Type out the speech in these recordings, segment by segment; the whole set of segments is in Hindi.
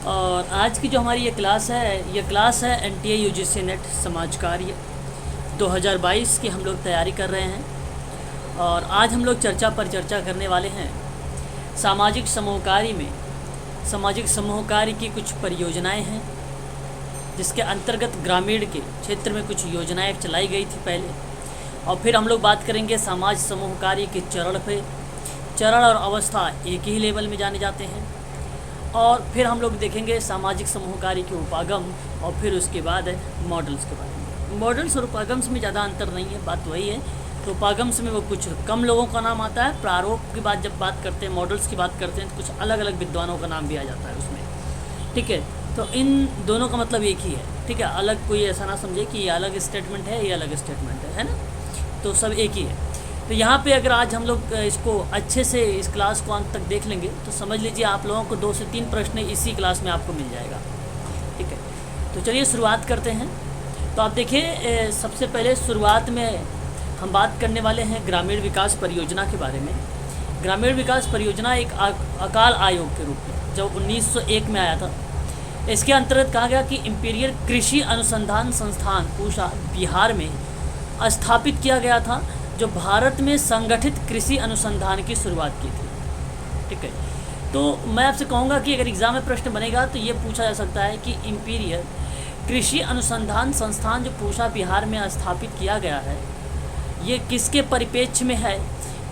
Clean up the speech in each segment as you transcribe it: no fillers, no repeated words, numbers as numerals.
और आज की जो हमारी ये क्लास है, ये क्लास है NTA UGC नेट समाज कार्य 2022 की हम लोग तैयारी कर रहे हैं। और आज हम लोग चर्चा करने वाले हैं सामाजिक समूह कार्य में। सामाजिक समूह कार्य की कुछ परियोजनाएं हैं जिसके अंतर्गत ग्रामीण के क्षेत्र में कुछ योजनाएं चलाई गई थी पहले, और फिर हम लोग बात करेंगे समाज समूह कार्य के चरण पे। चरण और अवस्था एक ही लेवल में जाने जाते हैं। और फिर हम लोग देखेंगे सामाजिक समूह कार्य के उपागम, और फिर उसके बाद है मॉडल्स के बारे में। मॉडल्स और उपागम्स में ज़्यादा अंतर नहीं है, बात वही है। तो उपागम्स में वो कुछ कम लोगों का नाम आता है, प्रारूप की बात जब बात करते हैं, मॉडल्स की बात करते हैं तो कुछ अलग अलग विद्वानों का नाम भी आ जाता है उसमें, ठीक है। तो इन दोनों का मतलब एक ही है, ठीक है। अलग कोई ऐसा ना समझे कि ये अलग स्टेटमेंट है, ये अलग स्टेटमेंट है ना, तो सब एक ही है। तो यहाँ पे अगर आज हम लोग इसको अच्छे से इस क्लास को अंत तक देख लेंगे तो समझ लीजिए आप लोगों को 2 से 3 प्रश्न इसी क्लास में आपको मिल जाएगा, ठीक है। तो चलिए शुरुआत करते हैं। तो आप देखिए, सबसे पहले शुरुआत में हम बात करने वाले हैं ग्रामीण विकास परियोजना के बारे में। ग्रामीण विकास परियोजना एक अकाल आयोग के रूप में जो 1901 में आया था, इसके अंतर्गत कहा गया कि इम्पीरियल कृषि अनुसंधान संस्थान पूसा बिहार में स्थापित किया गया था, जो भारत में संगठित कृषि अनुसंधान की शुरुआत की थी, ठीक है। तो मैं आपसे कहूँगा कि अगर एग्ज़ाम में प्रश्न बनेगा तो ये पूछा जा सकता है कि इम्पीरियल कृषि अनुसंधान संस्थान जो पूसा बिहार में स्थापित किया गया है, ये किसके परिप्रेक्ष्य में है?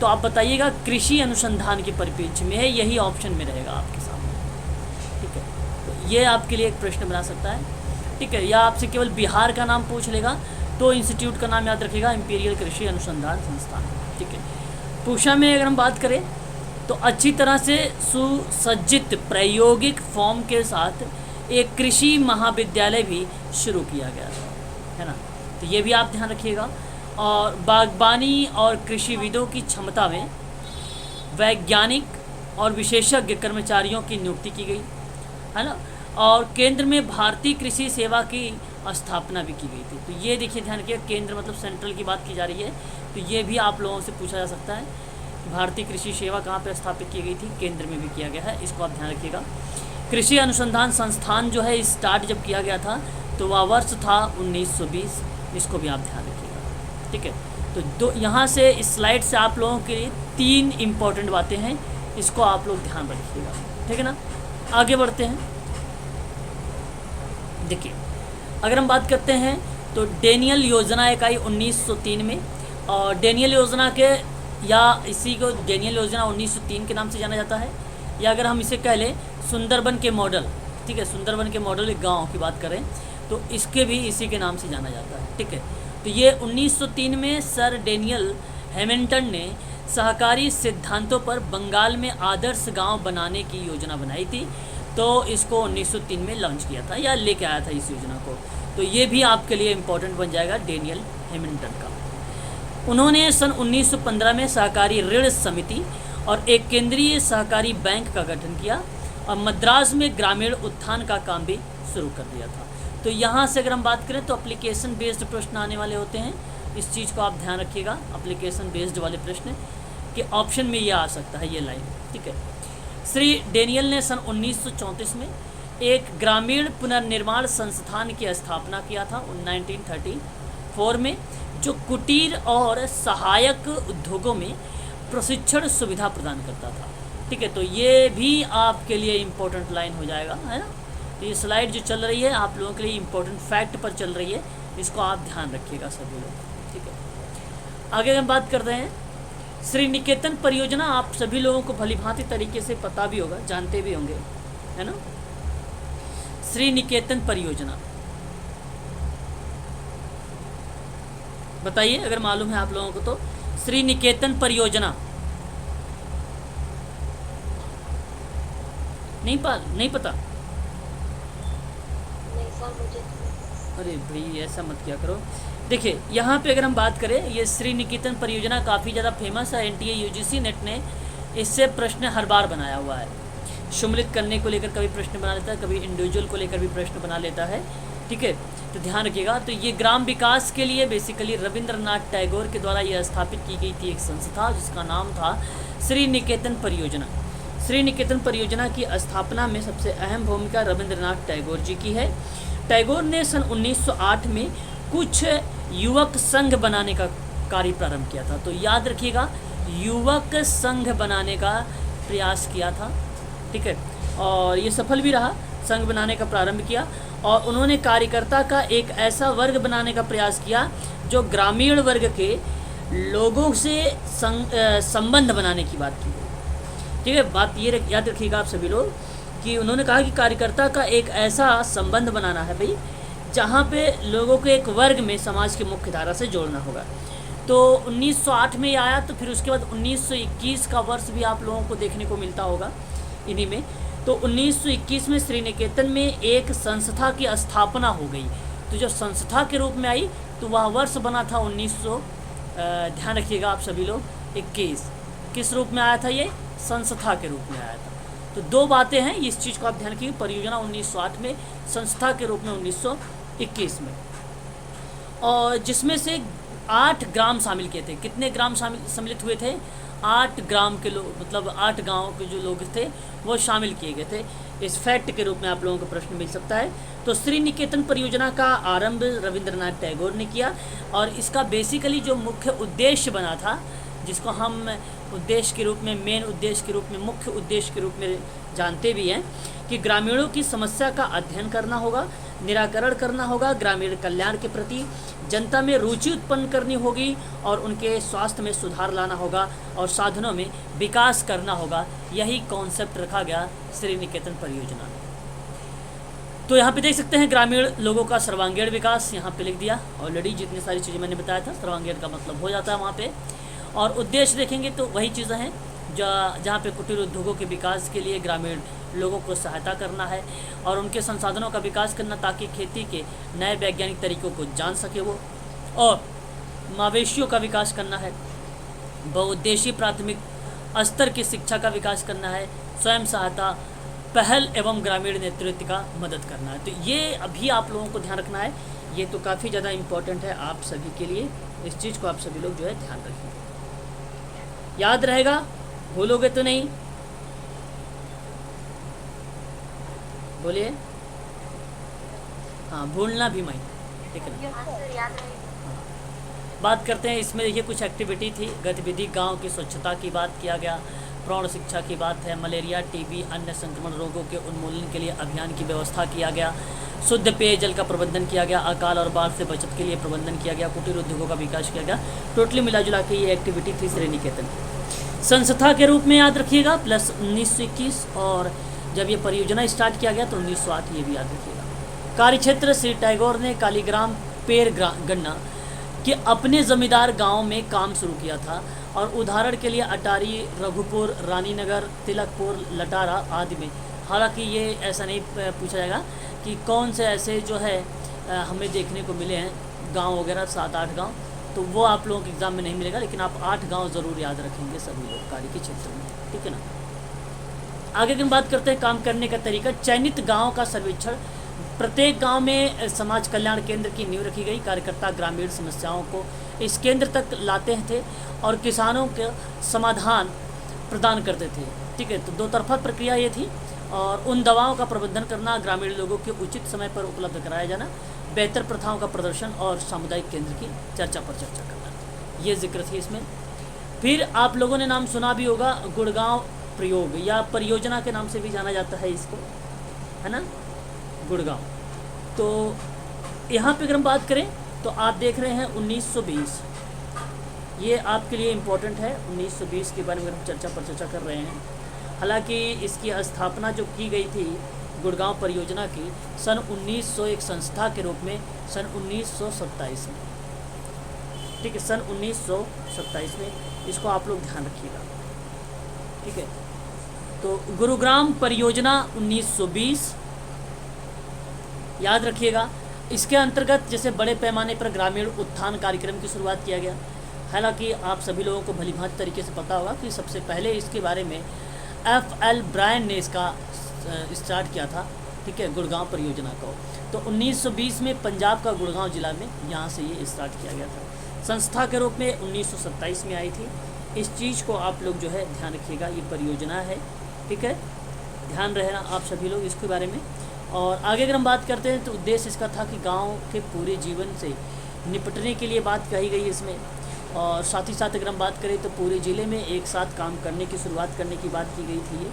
तो आप बताइएगा कृषि अनुसंधान के परिप्रेक्ष्य में है, यही ऑप्शन में रहेगा आपके सामने, ठीक है। तो ये आपके लिए एक प्रश्न बना सकता है, ठीक है। या आपसे केवल बिहार का नाम पूछ लेगा तो इंस्टीट्यूट का नाम याद रखिएगा, इम्पीरियल कृषि अनुसंधान संस्थान, ठीक है। पूसा में अगर हम बात करें तो अच्छी तरह से सुसज्जित प्रायोगिक फॉर्म के साथ एक कृषि महाविद्यालय भी शुरू किया गया है ना, तो ये भी आप ध्यान रखिएगा। और बागवानी और कृषिविदों की क्षमता में वैज्ञानिक और विशेषज्ञ कर्मचारियों की नियुक्ति की गई है ना। और केंद्र में भारतीय कृषि सेवा की स्थापना भी की गई थी। तो ये देखिए, ध्यान रखिए, केंद्र मतलब सेंट्रल की बात की जा रही है, तो ये भी आप लोगों से पूछा जा सकता है कि भारतीय कृषि सेवा कहाँ पे स्थापित की गई थी? केंद्र में भी किया गया है, इसको आप ध्यान रखिएगा। कृषि अनुसंधान संस्थान जो है स्टार्ट जब किया गया था तो वह वर्ष था 1920, इसको भी आप ध्यान रखिएगा, ठीक है। तो यहाँ से इस स्लाइड से आप लोगों के लिए 3 इम्पॉर्टेंट बातें हैं, इसको आप लोग ध्यान रखिएगा, ठीक है ना। आगे बढ़ते हैं। देखिए, अगर हम बात करते हैं तो डेनियल योजना इकाई 1903 में, और डेनियल योजना के या इसी को डेनियल योजना 1903 के नाम से जाना जाता है, या अगर हम इसे कह लें सुंदरबन के मॉडल, ठीक है। सुंदरबन के मॉडल एक गांव की बात करें तो इसके भी इसी के नाम से जाना जाता है, ठीक है। तो ये 1903 में सर डेनियल हैमिल्टन ने सहकारी सिद्धांतों पर बंगाल में आदर्श गाँव बनाने की योजना बनाई थी, तो इसको 1903 में लॉन्च किया था या लेके आया था इस योजना को। तो ये भी आपके लिए इम्पोर्टेंट बन जाएगा डेनियल हैमिल्टन का। उन्होंने सन 1915 में सहकारी ऋण समिति और एक केंद्रीय सहकारी बैंक का गठन किया, और मद्रास में ग्रामीण उत्थान का काम भी शुरू कर दिया था। तो यहाँ से अगर हम बात करें तो एप्लीकेशन बेस्ड प्रश्न आने वाले होते हैं, इस चीज़ को आप ध्यान रखिएगा। एप्लीकेशन बेस्ड वाले प्रश्न के ऑप्शन में ये आ सकता है, ये लाइन, ठीक है। श्री डेनियल ने सन 1934 में एक ग्रामीण पुनर्निर्माण संस्थान की स्थापना किया था 1934 में, जो कुटीर और सहायक उद्योगों में प्रशिक्षण सुविधा प्रदान करता था, ठीक है। तो ये भी आपके लिए इम्पोर्टेंट लाइन हो जाएगा, है ना। तो ये स्लाइड जो चल रही है आप लोगों के लिए इम्पोर्टेंट फैक्ट पर चल रही है, इसको आप ध्यान रखिएगा सभी लोग, ठीक है। आगे हम बात करते हैं श्री निकेतन परियोजना। आप सभी लोगों को भलीभांति तरीके से पता भी होगा, जानते भी होंगे, है ना। श्री निकेतन परियोजना बताइए अगर मालूम है आप लोगों को तो। श्री निकेतन परियोजना नहीं पता? नहीं सर, मुझे अरे भाई ऐसा मत किया करो। देखिए, यहाँ पे अगर हम बात करें, ये श्री निकेतन परियोजना काफ़ी ज़्यादा फेमस है। NTA UGC नेट ने इससे प्रश्न हर बार बनाया हुआ है। सम्मिलित करने को लेकर कभी प्रश्न बना लेता है, कभी इंडिविजुअल को लेकर भी प्रश्न बना लेता है, ठीक है। तो ध्यान रखिएगा। तो ये ग्राम विकास के लिए बेसिकली रविंद्रनाथ टैगोर के द्वारा यह स्थापित की गई थी एक संस्था, जिसका नाम था श्री निकेतन परियोजना। श्री निकेतन परियोजना की स्थापना में सबसे अहम भूमिका रविंद्रनाथ टैगोर जी की है। टैगोर ने सन 1908 में कुछ युवक संघ बनाने का कार्य प्रारंभ किया था। तो याद रखिएगा, युवक संघ बनाने का प्रयास किया था, ठीक है, और ये सफल भी रहा। संघ बनाने का प्रारंभ किया और उन्होंने कार्यकर्ता का एक ऐसा वर्ग बनाने का प्रयास किया जो ग्रामीण वर्ग के लोगों से संबंध बनाने की बात की गई, ठीक है। बात ये याद रखिएगा आप सभी लोग कि उन्होंने कहा कि कार्यकर्ता का एक ऐसा संबंध बनाना है भाई, जहाँ पे लोगों को एक वर्ग में समाज की मुख्य धारा से जोड़ना होगा। तो 1908 में आया, तो फिर उसके बाद 1921 का वर्ष भी आप लोगों को देखने को मिलता होगा इन्हीं में। तो 1921 में श्री निकेतन में एक संस्था की स्थापना हो गई। तो जो संस्था के रूप में आई तो वह वर्ष बना था 1900, ध्यान रखिएगा आप सभी लोग, 21। किस रूप में आया था ये? संस्था के रूप में आया था। तो दो बातें हैं, इस चीज़ को आप ध्यान रखिए। परियोजना 1908 में, संस्था के रूप में 1921 में, और जिसमें से 8 ग्राम शामिल किए थे। कितने ग्राम सम्मिलित हुए थे? 8 ग्राम के लोग, मतलब 8 गांव के जो लोग थे वो शामिल किए गए थे। इस फैक्ट के रूप में आप लोगों को प्रश्न मिल सकता है। तो श्री निकेतन परियोजना का आरंभ रविंद्रनाथ टैगोर ने किया और इसका बेसिकली जो मुख्य उद्देश्य बना था, जिसको हम उद्देश्य के रूप में, मेन उद्देश्य के रूप में, मुख्य उद्देश्य के रूप में जानते भी हैं, कि ग्रामीणों की समस्या का अध्ययन करना होगा, निराकरण करना होगा, ग्रामीण कल्याण के प्रति जनता में रुचि उत्पन्न करनी होगी और उनके स्वास्थ्य में सुधार लाना होगा और साधनों में विकास करना होगा। यही कॉन्सेप्ट रखा गया श्री निकेतन परियोजना में। तो यहाँ पे देख सकते हैं ग्रामीण लोगों का सर्वांगीण विकास, यहाँ पे लिख दिया ऑलरेडी। जितनी सारी चीज़ें मैंने बताया था, सर्वांगीण का मतलब हो जाता है वहाँ पे। और उद्देश्य देखेंगे तो वही चीज़ें हैं जहाँ पे कुटीर उद्योगों के विकास के लिए ग्रामीण लोगों को सहायता करना है और उनके संसाधनों का विकास करना, ताकि खेती के नए वैज्ञानिक तरीकों को जान सके वो, और मवेशियों का विकास करना है, बहुउद्देशीय प्राथमिक स्तर की शिक्षा का विकास करना है, स्वयं सहायता पहल एवं ग्रामीण नेतृत्व का मदद करना है। तो ये अभी आप लोगों को ध्यान रखना है, ये तो काफ़ी ज़्यादा इम्पोर्टेंट है आप सभी के लिए। इस चीज़ को आप सभी लोग जो है ध्यान रखेंगे, याद रहेगा, भूलोगे तो नहीं। बोलिए। हाँ, भूलना भी मैं, ठीक है ना। हाँ। बात करते हैं इसमें, देखिए कुछ एक्टिविटी थी, गतिविधि, गांव की स्वच्छता की बात किया गया, प्रौढ़ शिक्षा की बात है, मलेरिया, टीबी, अन्य संक्रमण रोगों के उन्मूलन के लिए अभियान की व्यवस्था किया गया, शुद्ध पेयजल का प्रबंधन किया गया, अकाल और बाढ़ से बचत के लिए प्रबंधन किया गया, कुटीर उद्योगों का विकास किया गया। टोटली मिला जुला के ये एक्टिविटी थी श्री निकेतन की। संस्था के रूप में याद रखिएगा प्लस 1921, और जब ये परियोजना स्टार्ट किया गया तो 1908, ये भी याद रखिएगा। कार्यक्षेत्र श्री टैगोर ने कालीग्राम, पेड़ गन्ना के अपने जमींदार गांव में काम शुरू किया था, और उदाहरण के लिए अटारी, रघुपुर, रानीनगर, तिलकपुर, लटारा आदि में। हालांकि ये ऐसा नहीं पूछा जाएगा कि कौन से ऐसे जो है हमें देखने को मिले हैं गांव वगैरह, 7-8 गांव, तो वो आप लोगों के एग्ज़ाम में नहीं मिलेगा, लेकिन आप 8 गांव ज़रूर याद रखेंगे सभी लोग कार्य के क्षेत्र में, ठीक है ना। आगे की बात करते हैं काम करने का तरीका। चयनित गाँव का सर्वेक्षण, प्रत्येक गांव में समाज कल्याण केंद्र की नींव रखी गई। कार्यकर्ता ग्रामीण समस्याओं को इस केंद्र तक लाते थे और किसानों के समाधान प्रदान करते थे, ठीक है। तो दो तरफा प्रक्रिया ये थी, और उन दवाओं का प्रबंधन करना, ग्रामीण लोगों के उचित समय पर उपलब्ध कराया जाना, बेहतर प्रथाओं का प्रदर्शन और सामुदायिक केंद्र की चर्चा पर चर्चा करना, ये जिक्र थी इसमें। फिर आप लोगों ने नाम सुना भी होगा, गुड़गांव प्रयोग या परियोजना के नाम से भी जाना जाता है इसको, है ना, गुड़गांव। तो यहाँ पे अगर हम बात करें तो आप देख रहे हैं 1920, ये आपके लिए इम्पोर्टेंट है। 1920 के बारे में हम चर्चा पर चर्चा कर रहे हैं। हालांकि इसकी स्थापना जो की गई थी गुड़गांव परियोजना की सन 1900 एक संस्था के रूप में सन 1927 में, ठीक है, सन 1927 में। इसको आप लोग ध्यान रखिएगा, ठीक है। तो गुरुग्राम परियोजना 1920 याद रखिएगा। इसके अंतर्गत जैसे बड़े पैमाने पर ग्रामीण उत्थान कार्यक्रम की शुरुआत किया गया। हालांकि आप सभी लोगों को भलीभांति तरीके से पता होगा कि सबसे पहले इसके बारे में F.L. ब्रायन ने इसका स्टार्ट किया था, ठीक है, गुड़गांव परियोजना को। तो 1920 में पंजाब का गुड़गांव जिला में यहाँ से ये स्टार्ट किया गया था। संस्था के रूप में 1927 में आई थी। इस चीज़ को आप लोग जो है ध्यान रखिएगा, ये परियोजना है, ठीक है, ध्यान रहना आप सभी लोग इसके बारे में। और आगे अगर हम बात करते हैं तो उद्देश्य इसका था कि गांव के पूरे जीवन से निपटने के लिए बात कही गई इसमें, और साथ ही साथ अगर हम बात करें तो पूरे ज़िले में एक साथ काम करने की शुरुआत करने की बात की गई थी,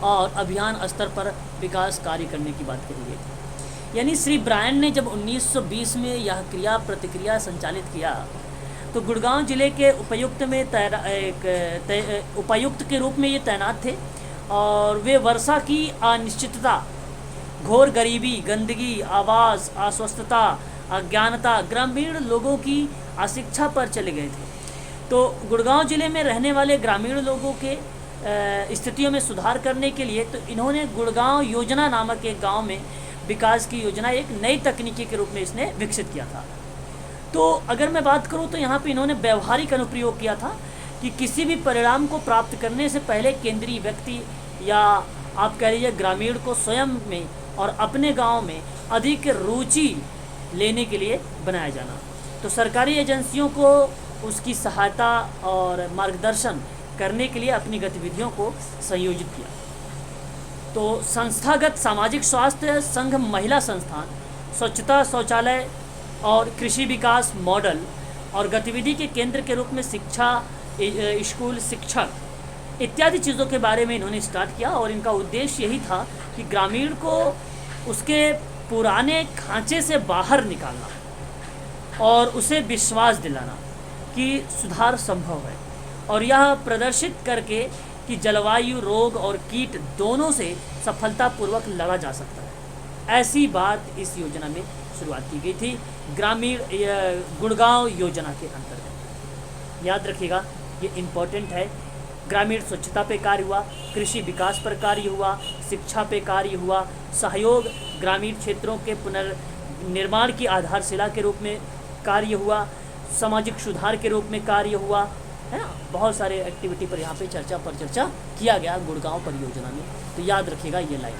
और अभियान स्तर पर विकास कार्य करने की बात कही गई थी। यानी श्री ब्रायन ने जब 1920 में यह क्रिया प्रतिक्रिया संचालित किया तो गुड़गांव जिले के उपायुक्त में उपायुक्त के रूप में ये तैनात थे, और वे वर्षा की अनिश्चितता, घोर गरीबी, गंदगी, आवास, अस्वस्थता, अज्ञानता, ग्रामीण लोगों की अशिक्षा पर चले गए थे। तो गुड़गांव जिले में रहने वाले ग्रामीण लोगों के स्थितियों में सुधार करने के लिए तो इन्होंने गुड़गांव योजना नामक एक गांव में विकास की योजना एक नई तकनीकी के रूप में इसने विकसित किया था। तो अगर मैं बात करूं तो यहाँ पे इन्होंने व्यवहारिक अनुप्रयोग किया था कि किसी भी परिणाम को प्राप्त करने से पहले केंद्रीय व्यक्ति या आप कह लीजिए ग्रामीण को स्वयं में और अपने गांव में अधिक रुचि लेने के लिए बनाया जाना। तो सरकारी एजेंसियों को उसकी सहायता और मार्गदर्शन करने के लिए अपनी गतिविधियों को संयोजित किया। तो संस्थागत सामाजिक स्वास्थ्य संघ, महिला संस्थान, स्वच्छता शौचालय और कृषि विकास मॉडल और गतिविधि के केंद्र के रूप में शिक्षा, स्कूल, शिक्षक इत्यादि चीज़ों के बारे में इन्होंने स्टार्ट किया। और इनका उद्देश्य यही था कि ग्रामीण को उसके पुराने खांचे से बाहर निकालना और उसे विश्वास दिलाना कि सुधार संभव है, और यह प्रदर्शित करके कि जलवायु, रोग और कीट दोनों से सफलतापूर्वक लड़ा जा सकता है। ऐसी बात इस योजना में शुरुआत की गई थी ग्रामीण गुड़गांव योजना के अंतर्गत। याद रखिएगा, ये इम्पोर्टेंट है। ग्रामीण स्वच्छता पे कार्य हुआ, कृषि विकास पर कार्य हुआ, शिक्षा पे कार्य हुआ, सहयोग ग्रामीण क्षेत्रों के पुनर्निर्माण की आधारशिला के रूप में कार्य हुआ, सामाजिक सुधार के रूप में कार्य हुआ, है ना। बहुत सारे एक्टिविटी पर यहाँ पे चर्चा किया गया गुड़गांव परियोजना में। तो याद रखिएगा ये लाइन।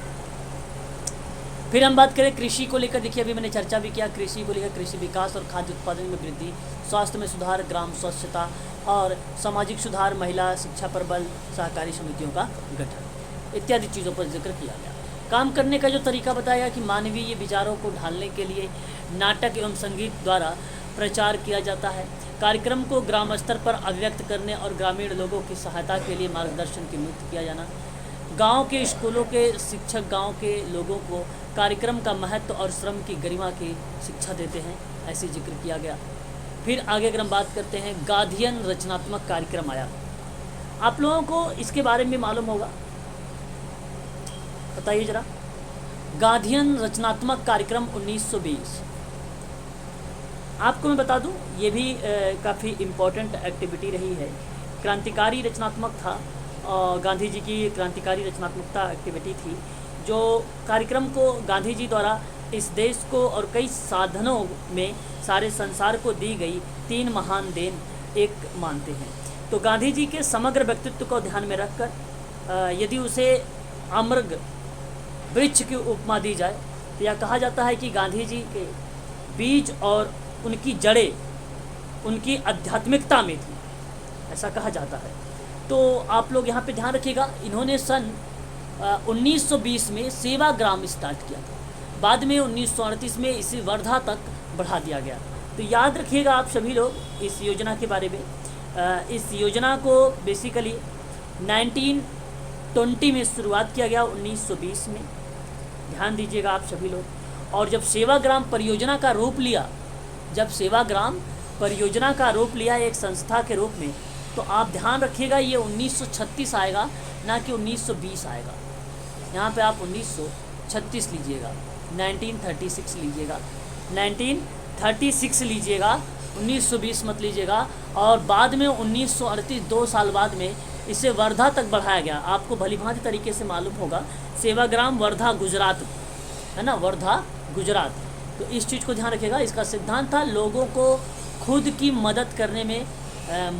फिर हम बात करें कृषि को लेकर। देखिए, अभी मैंने चर्चा भी किया कृषि को लेकर, कृषि विकास और खाद्य उत्पादन में वृद्धि, स्वास्थ्य में सुधार, ग्राम स्वच्छता और सामाजिक सुधार, महिला शिक्षा पर बल, सहकारी समितियों का गठन इत्यादि चीज़ों पर जिक्र किया गया। काम करने का जो तरीका बताया कि मानवीय विचारों को ढालने के लिए नाटक एवं संगीत द्वारा प्रचार किया जाता है। कार्यक्रम को ग्राम स्तर पर अभिव्यक्त करने और ग्रामीण लोगों की सहायता के लिए मार्गदर्शन की नियुक्त किया जाना। गांव के स्कूलों के शिक्षक गांव के लोगों को कार्यक्रम का महत्व और श्रम की गरिमा की शिक्षा देते हैं, ऐसे जिक्र किया गया। फिर आगे अगर हम बात करते हैं, गांधीयन रचनात्मक कार्यक्रम आया। आप लोगों को इसके बारे में मालूम होगा, बताइए जरा। गांधीयन रचनात्मक कार्यक्रम 1920, आपको मैं बता दूं ये भी काफ़ी इम्पोर्टेंट एक्टिविटी रही है। क्रांतिकारी रचनात्मक था, गांधी जी की क्रांतिकारी रचनात्मकता एक्टिविटी थी, जो कार्यक्रम को गांधी जी द्वारा इस देश को और कई साधनों में सारे संसार को दी गई 3 महान देन एक मानते हैं। तो गांधी जी के समग्र व्यक्तित्व को ध्यान में रखकर यदि उसे अमृग वृक्ष की उपमा दी जाए तो यह कहा जाता है कि गांधी जी के बीज और उनकी जड़ें उनकी आध्यात्मिकता में थी, ऐसा कहा जाता है। तो आप लोग यहाँ पे ध्यान रखिएगा, इन्होंने सन 1920 में सेवाग्राम स्टार्ट किया था, बाद में 1938 में इसे वर्धा तक बढ़ा दिया गया। तो याद रखिएगा आप सभी लोग इस योजना के बारे में। इस योजना को बेसिकली 1920 में शुरुआत किया गया, 1920 में, ध्यान दीजिएगा आप सभी लोग। और जब सेवाग्राम परियोजना का रूप लिया, जब सेवाग्राम परियोजना का रूप लिया एक संस्था के रूप में, तो आप ध्यान रखिएगा ये 1936 आएगा, ना कि 1920 आएगा। यहाँ पे आप 1936 लीजिएगा, 1936 लीजिएगा, 1936 लीजिएगा, 1920 मत लीजिएगा। और बाद में 1938, 2 साल बाद में इसे वर्धा तक बढ़ाया गया। आपको भलीभांति तरीके से मालूम होगा, सेवाग्राम वर्धा गुजरात है ना, वर्धा गुजरात। तो इस चीज़ को ध्यान रखिएगा। इसका सिद्धांत था लोगों को खुद की मदद करने में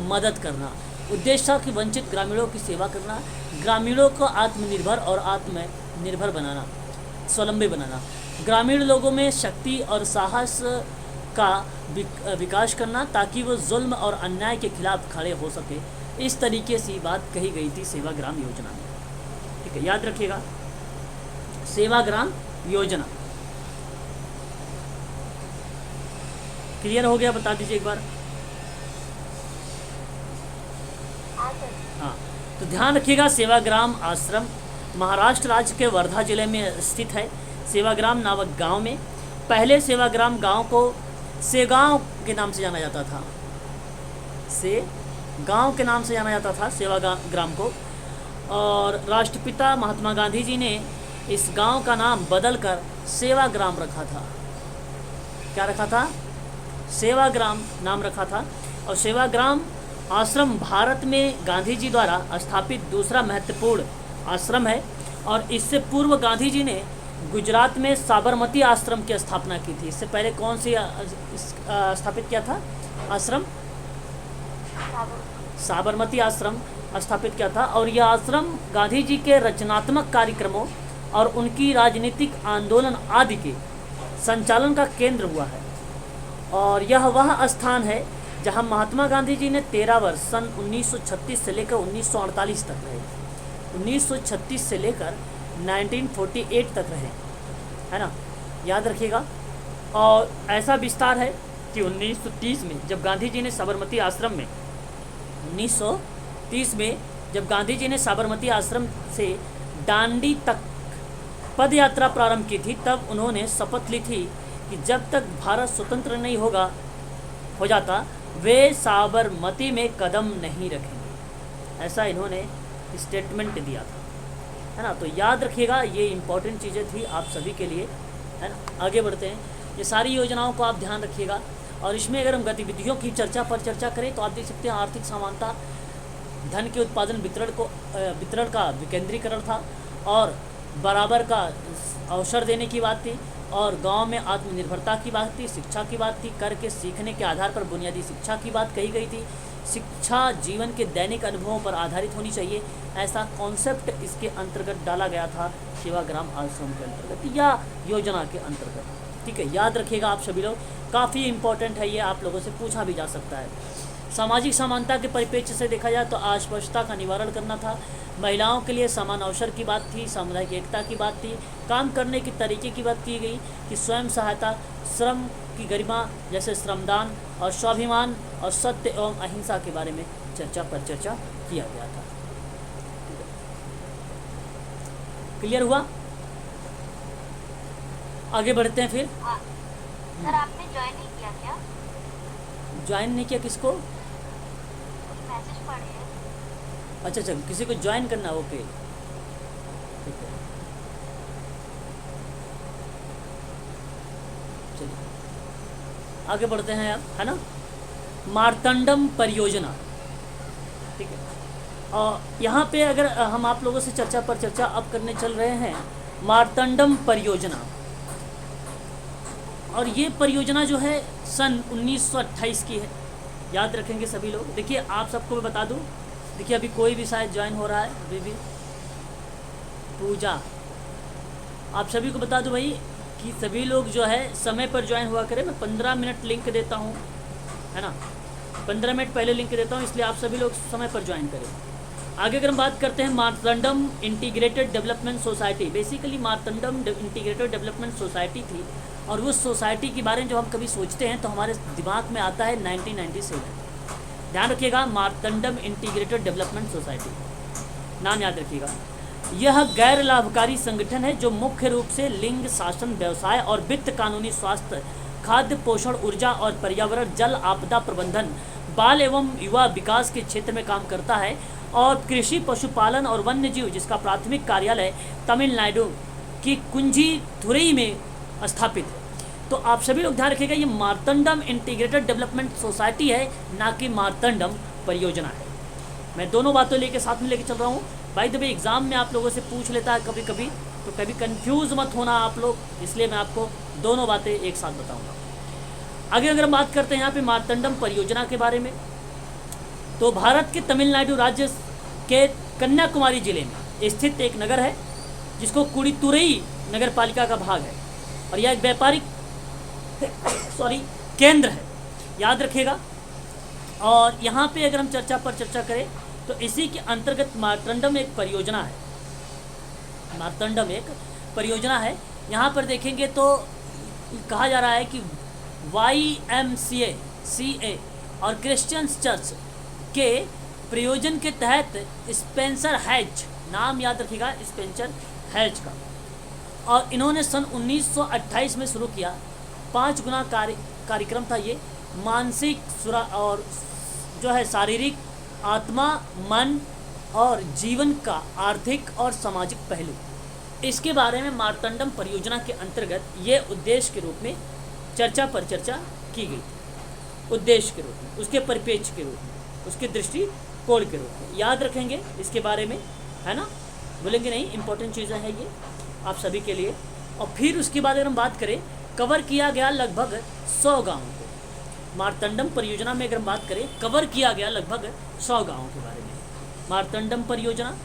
मदद करना। उद्देश्य था कि वंचित ग्रामीणों की सेवा करना, ग्रामीणों को आत्मनिर्भर और आत्मनिर्भर बनाना, स्वावलंबी बनाना, ग्रामीण लोगों में शक्ति और साहस का विकास करना ताकि वो जुल्म और अन्याय के खिलाफ खड़े हो सके। इस तरीके से बात कही गई थी सेवाग्राम योजना में। ठीक है, याद रखिएगा सेवाग्राम योजना। क्लियर हो गया, बता दीजिए एक बार। हाँ, तो ध्यान रखिएगा सेवाग्राम आश्रम महाराष्ट्र राज्य के वर्धा जिले में स्थित है। सेवाग्राम नामक गांव में पहले सेवाग्राम गांव को सेगांव के नाम से जाना जाता था। गांव के नाम से जाना जाता था सेवाग्राम को, और राष्ट्रपिता महात्मा गांधी जी ने इस गांव का नाम बदलकर सेवाग्राम रखा था। क्या रखा था? सेवाग्राम नाम रखा था। और सेवाग्राम आश्रम भारत में गांधी जी द्वारा स्थापित दूसरा महत्वपूर्ण आश्रम है। और इससे पूर्व गांधी जी ने गुजरात में साबरमती आश्रम की स्थापना की थी। इससे पहले कौन सी स्थापित किया था आश्रम? साबरमती आश्रम स्थापित किया था। और यह आश्रम गांधी जी के रचनात्मक कार्यक्रमों और उनकी राजनीतिक आंदोलन आदि के संचालन का केंद्र हुआ है। और यह वह स्थान है जहां महात्मा गांधी जी ने 13 वर्ष सन 1936 से लेकर 1948 तक रहे। 1936 से लेकर 1948 तक रहे, है ना, याद रखिएगा। और ऐसा विस्तार है कि 1930 में जब गांधी जी ने साबरमती आश्रम में 1930 में जब गांधी जी ने साबरमती आश्रम से दांडी तक पद यात्रा प्रारंभ की थी, तब उन्होंने शपथ ली थी कि जब तक भारत स्वतंत्र नहीं हो जाता वे साबरमती में कदम नहीं रखेंगे। ऐसा इन्होंने स्टेटमेंट दिया था, है ना। तो याद रखिएगा, ये इम्पोर्टेंट चीज़ें थी आप सभी के लिए, है ना। आगे बढ़ते हैं, ये सारी योजनाओं को आप ध्यान रखिएगा। और इसमें अगर हम गतिविधियों की चर्चा करें तो आप देख सकते हैं आर्थिक समानता, धन के उत्पादन वितरण का विकेंद्रीकरण था, और बराबर का अवसर देने की बात थी, और गांव में आत्मनिर्भरता की बात थी, शिक्षा की बात थी, कर के सीखने के आधार पर बुनियादी शिक्षा की बात कही गई थी। शिक्षा जीवन के दैनिक अनुभवों पर आधारित होनी चाहिए, ऐसा कॉन्सेप्ट इसके अंतर्गत डाला गया था सेवाग्राम आश्रम के अंतर्गत या योजना के अंतर्गत। ठीक है, याद रखिएगा आप सभी लोग, काफ़ी इम्पोर्टेंट है ये, आप लोगों से पूछा भी जा सकता है। सामाजिक समानता के परिप्रेक्ष्य से देखा जाए तो अस्पृश्यता का निवारण करना था, महिलाओं के लिए समान अवसर की बात थी, सामुदायिक एकता की बात थी, काम करने के तरीके की बात की गई कि स्वयं सहायता, श्रम की गरिमा जैसे श्रमदान और स्वाभिमान और सत्य एवं अहिंसा के बारे में चर्चा किया गया था। क्लियर हुआ? आगे बढ़ते हैं फिर। सर आपने ज्वाइन नहीं किया क्या? ज्वाइन नहीं किया? किसको? मैसेज पढ़े हैं। अच्छा, किसी को ज्वाइन करना, ओके, ठीक है, चलिए आगे बढ़ते हैं आप, है ना। मार्तंडम परियोजना, ठीक है। और यहाँ पे अगर हम आप लोगों से चर्चा अब करने चल रहे हैं मार्तंडम परियोजना। और ये परियोजना जो है सन 1928 की है, याद रखेंगे सभी लोग। देखिए आप सबको मैं बता दूं, देखिए अभी कोई भी शायद ज्वाइन हो रहा है, अभी भी पूजा, आप सभी को बता दूं भाई कि सभी लोग जो है समय पर ज्वाइन हुआ करें। मैं 15 मिनट लिंक देता हूं, है ना, 15 मिनट पहले लिंक देता हूं, इसलिए आप सभी लोग समय पर ज्वाइन करें। आगे अगर हम बात करते हैं Marthandam integrated development society, basically Marthandam integrated development society थी। और उस सोसाइटी के बारे में जो हम कभी सोचते हैं तो हमारे दिमाग में आता है 1997। ध्यान रखिएगा, मार्तंडम इंटीग्रेटेड डेवलपमेंट सोसाइटी, नाम याद रखिएगा। यह गैर लाभकारी संगठन है जो मुख्य रूप से लिंग, शासन, व्यवसाय और वित्त, कानूनी, स्वास्थ्य, खाद्य, पोषण, ऊर्जा और पर्यावरण, जल, आपदा प्रबंधन, बाल एवं युवा विकास के क्षेत्र में काम करता है, और कृषि, पशुपालन और वन्य जीव, जिसका प्राथमिक कार्यालय तमिलनाडु की कुंजीथुरई में स्थापित है। तो आप सभी लोग ध्यान रखिएगा, ये मार्तंडम इंटीग्रेटेड डेवलपमेंट सोसाइटी है, ना कि मार्तंडम परियोजना है। मैं दोनों बातों लेके साथ में लेके चल रहा हूँ। भाई जब एग्ज़ाम में आप लोगों से पूछ लेता है कभी कभी, तो कभी कंफ्यूज मत होना आप लोग, इसलिए मैं आपको दोनों बातें एक साथ बताऊँगा। आगे अगर हम बात करते हैं यहाँ पे मार्तंडम परियोजना के बारे में, तो भारत के तमिलनाडु राज्य के कन्याकुमारी जिले में स्थित एक नगर है जिसको कुड़ीतुरई नगर पालिका का भाग है, और यह एक व्यापारिक केंद्र है, याद रखिएगा। और यहाँ पे अगर हम चर्चा करें तो इसी के अंतर्गत मार्तंडम एक परियोजना है मार्तंडम एक परियोजना है। यहाँ पर देखेंगे तो कहा जा रहा है कि YMCA और क्रिश्चियंस चर्च के प्रयोजन के तहत स्पेंसर हैच, नाम याद रखिएगा स्पेंसर हैच का, और इन्होंने सन 1928 में शुरू किया। 5 गुना कार्यक्रम था ये, मानसिक और जो है शारीरिक, आत्मा, मन और जीवन का आर्थिक और सामाजिक पहलू, इसके बारे में मार्तंडम परियोजना के अंतर्गत ये उद्देश्य के रूप में चर्चा पर चर्चा की गई थी। उद्देश्य के रूप में, उसके परिपेक्ष के रूप में, उसके दृष्टिकोण के रूप में याद रखेंगे इसके बारे में, है ना, बोलेंगे नहीं, इंपॉर्टेंट चीज़ें हैं ये आप सभी के लिए। और फिर उसके बाद अगर हम बात करें, कवर किया गया लगभग 100 गाँवों को। मार्तंडम परियोजना में अगर हम बात करें, कवर किया गया लगभग 100 गाँवों के बारे में। मार्तंडम परियोजना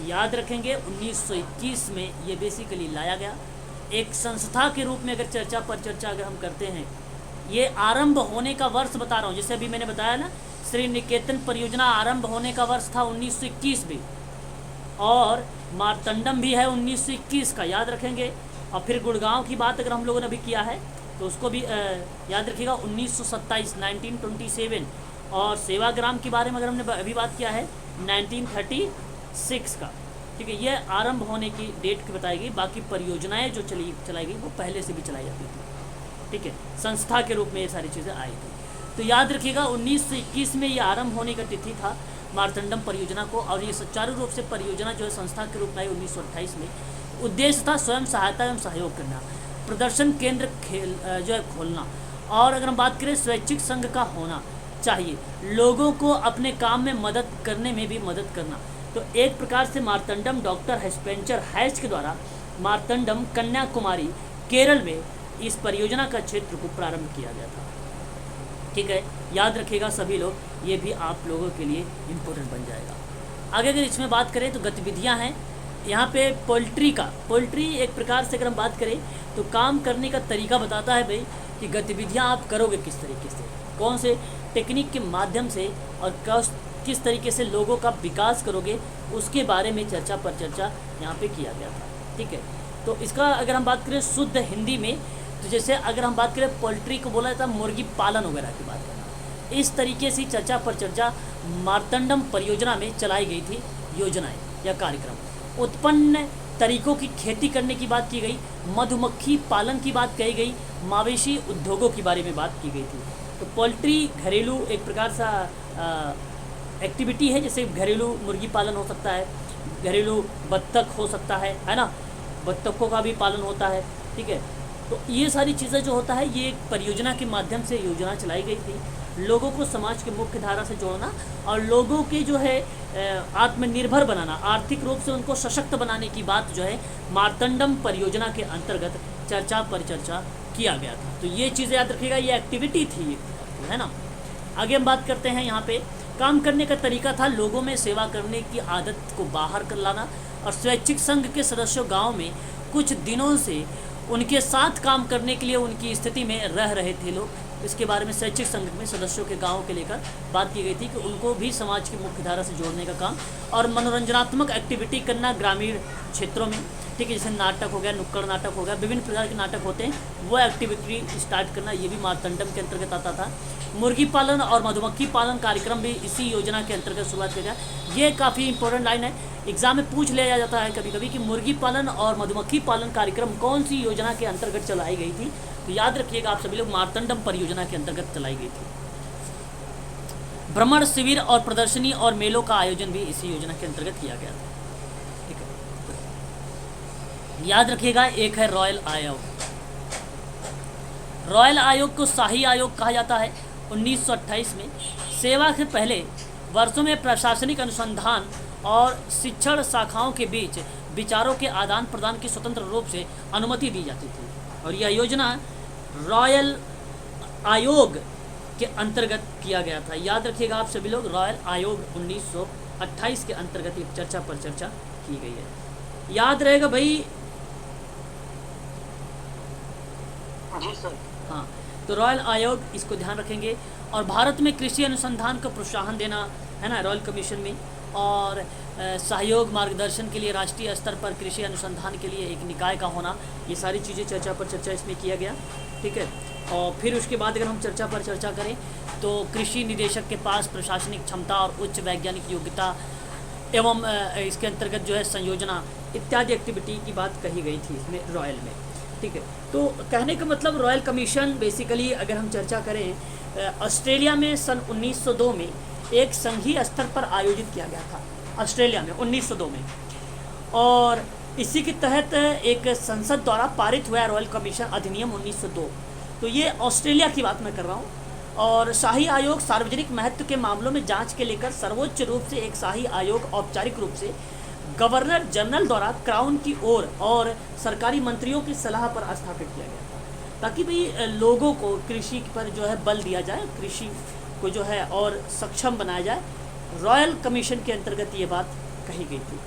याद रखेंगे 1921 में ये बेसिकली लाया गया। एक संस्था के रूप में अगर चर्चा पर चर्चा अगर हम करते हैं, ये आरंभ होने का वर्ष बता रहा हूँ, जैसे अभी मैंने बताया ना, श्री निकेतन परियोजना आरंभ होने का वर्ष था 1921 भी, और मार्तंडम भी है 1921 का, याद रखेंगे। और फिर गुड़गांव की बात अगर हम लोगों ने अभी किया है तो उसको भी याद रखिएगा 1927 1927, और सेवाग्राम के बारे में अगर हमने अभी बात किया है 1936 का, ठीक है। ये आरंभ होने की डेट की बताई गई, बाकी परियोजनाएं जो चलाई गई वो पहले से भी चलाई जाती थी, ठीक है, संस्था के रूप में ये सारी चीज़ें आई थी। तो याद रखिएगा 1921 में ये आरंभ होने का तिथि था मार्तंडम परियोजना को, और ये सुचारू रूप से परियोजना जो है संस्था के रूप में आई 1928 में। उद्देश्य था स्वयं सहायता एवं सहयोग करना, प्रदर्शन केंद्र जो है खोलना, और अगर हम बात करें स्वैच्छिक संघ का होना चाहिए, लोगों को अपने काम में मदद करने में भी मदद करना। तो एक प्रकार से मार्तंडम डॉक्टर स्पेंसर हैच के द्वारा मार्तंडम कन्याकुमारी केरल में इस परियोजना का क्षेत्र को प्रारंभ किया गया था, ठीक है। याद रखिएगा सभी लोग, ये भी आप लोगों के लिए इम्पोर्टेंट बन जाएगा। आगे अगर इसमें बात करें तो गतिविधियां हैं यहाँ पे। पोल्ट्री एक प्रकार से अगर हम बात करें तो काम करने का तरीका बताता है भाई कि गतिविधियाँ आप करोगे किस तरीके से, कौन से टेक्निक के माध्यम से, और किस तरीके से लोगों का विकास करोगे, उसके बारे में चर्चा पर चर्चा यहाँ पे किया गया था, ठीक है। तो इसका अगर हम बात करें शुद्ध हिंदी में, तो जैसे अगर हम बात करें पोल्ट्री को बोला जाता है मुर्गी पालन वगैरह की बात करना, इस तरीके से चर्चा पर चर्चा मार्तंडम परियोजना में चलाई गई थी योजनाएं या कार्यक्रम। उत्पन्न तरीकों की खेती करने की बात की गई, मधुमक्खी पालन की बात कही गई, मवेशी उद्योगों के बारे में बात की गई थी। तो पोल्ट्री घरेलू एक प्रकार सा एक्टिविटी है, जैसे घरेलू मुर्गी पालन हो सकता है, घरेलू बत्तख हो सकता है ना, बत्तखों का भी पालन होता है, ठीक है। तो ये सारी चीज़ें जो होता है, ये एक परियोजना के माध्यम से योजना चलाई गई थी, लोगों को समाज के मुख्य धारा से जोड़ना और लोगों के जो है आत्मनिर्भर बनाना, आर्थिक रूप से उनको सशक्त बनाने की बात जो है मार्तंडम परियोजना के अंतर्गत चर्चा पर चर्चा किया गया था। तो ये चीज़ें याद रखिएगा, ये एक्टिविटी थी, है ना। आगे हम बात करते हैं, यहाँ पे काम करने का तरीका था लोगों में सेवा करने की आदत को बाहर कर लाना, और स्वैच्छिक संघ के सदस्यों गाँव में कुछ दिनों से उनके साथ काम करने के लिए उनकी स्थिति में रह रहे थे लोग। इसके बारे में स्वैच्छिक संघ में सदस्यों के गाँव के लेकर बात की गई थी कि उनको भी समाज की मुख्य धारा से जोड़ने का काम, और मनोरंजनात्मक एक्टिविटी करना ग्रामीण क्षेत्रों में, ठीक है, जैसे नाटक हो गया, नुक्कड़ नाटक हो गया, विभिन्न प्रकार के नाटक होते हैं, वो एक्टिविटी स्टार्ट करना, ये भी मार्तंडम के अंतर्गत आता था। मुर्गी पालन और मधुमक्खी पालन कार्यक्रम भी इसी योजना के अंतर्गत शुरुआत किया गया। ये काफ़ी इंपॉर्टेंट लाइन है, एग्जाम में पूछ लिया जाता है कभी कभी कि मुर्गी पालन और मधुमक्खी पालन कार्यक्रम कौन सी योजना के अंतर्गत चलाई गई थी। तो याद रखिएगा आप सभी लोग, मार्तंडम परियोजना के अंतर्गत चलाई गई थी। भ्रमण शिविर और प्रदर्शनी और मेलों का आयोजन भी इसी योजना के अंतर्गत किया गया था, ठीक है। याद रखिएगा, एक है रॉयल आयोग। रॉयल आयोग को शाही आयोग कहा जाता है। 1928 में सेवा से पहले वर्षों में प्रशासनिक अनुसंधान और शिक्षण शाखाओं के बीच विचारों के आदान प्रदान की स्वतंत्र रूप से अनुमति दी जाती थी, और यह योजना रॉयल आयोग के अंतर्गत किया गया था। याद रखिएगा आप सभी लोग, रॉयल आयोग 1928 के अंतर्गत एक चर्चा पर चर्चा की गई है। याद रहेगा भाई, जी सर। हाँ, तो रॉयल आयोग, इसको ध्यान रखेंगे। और भारत में कृषि अनुसंधान को प्रोत्साहन देना, है ना, रॉयल कमीशन में। और सहयोग मार्गदर्शन के लिए राष्ट्रीय स्तर पर कृषि अनुसंधान के लिए एक निकाय का होना, ये सारी चीज़ें चर्चा इसमें किया गया। ठीक है, और फिर उसके बाद अगर हम चर्चा पर चर्चा करें तो कृषि निदेशक के पास प्रशासनिक क्षमता और उच्च वैज्ञानिक योग्यता एवं इसके अंतर्गत जो है संयोजना इत्यादि एक्टिविटी की बात कही गई थी इसमें रॉयल में। ठीक है, तो कहने का मतलब रॉयल कमीशन बेसिकली अगर हम चर्चा करें ऑस्ट्रेलिया में सन 1902 में एक संघीय स्तर पर आयोजित किया गया था ऑस्ट्रेलिया में 1902 में, और इसी के तहत एक संसद द्वारा पारित हुआ रॉयल कमीशन अधिनियम 1902। तो ये ऑस्ट्रेलिया की बात मैं कर रहा हूँ। और शाही आयोग सार्वजनिक महत्व के मामलों में जांच के लेकर सर्वोच्च रूप से एक शाही आयोग औपचारिक रूप से गवर्नर जनरल द्वारा क्राउन की ओर और सरकारी मंत्रियों की सलाह पर स्थापित किया गया था, ताकि भाई लोगों को कृषि पर जो है बल दिया जाए, कृषि को जो है और सक्षम बनाया जाए। रॉयल कमीशन के अंतर्गत ये बात कही गई थी।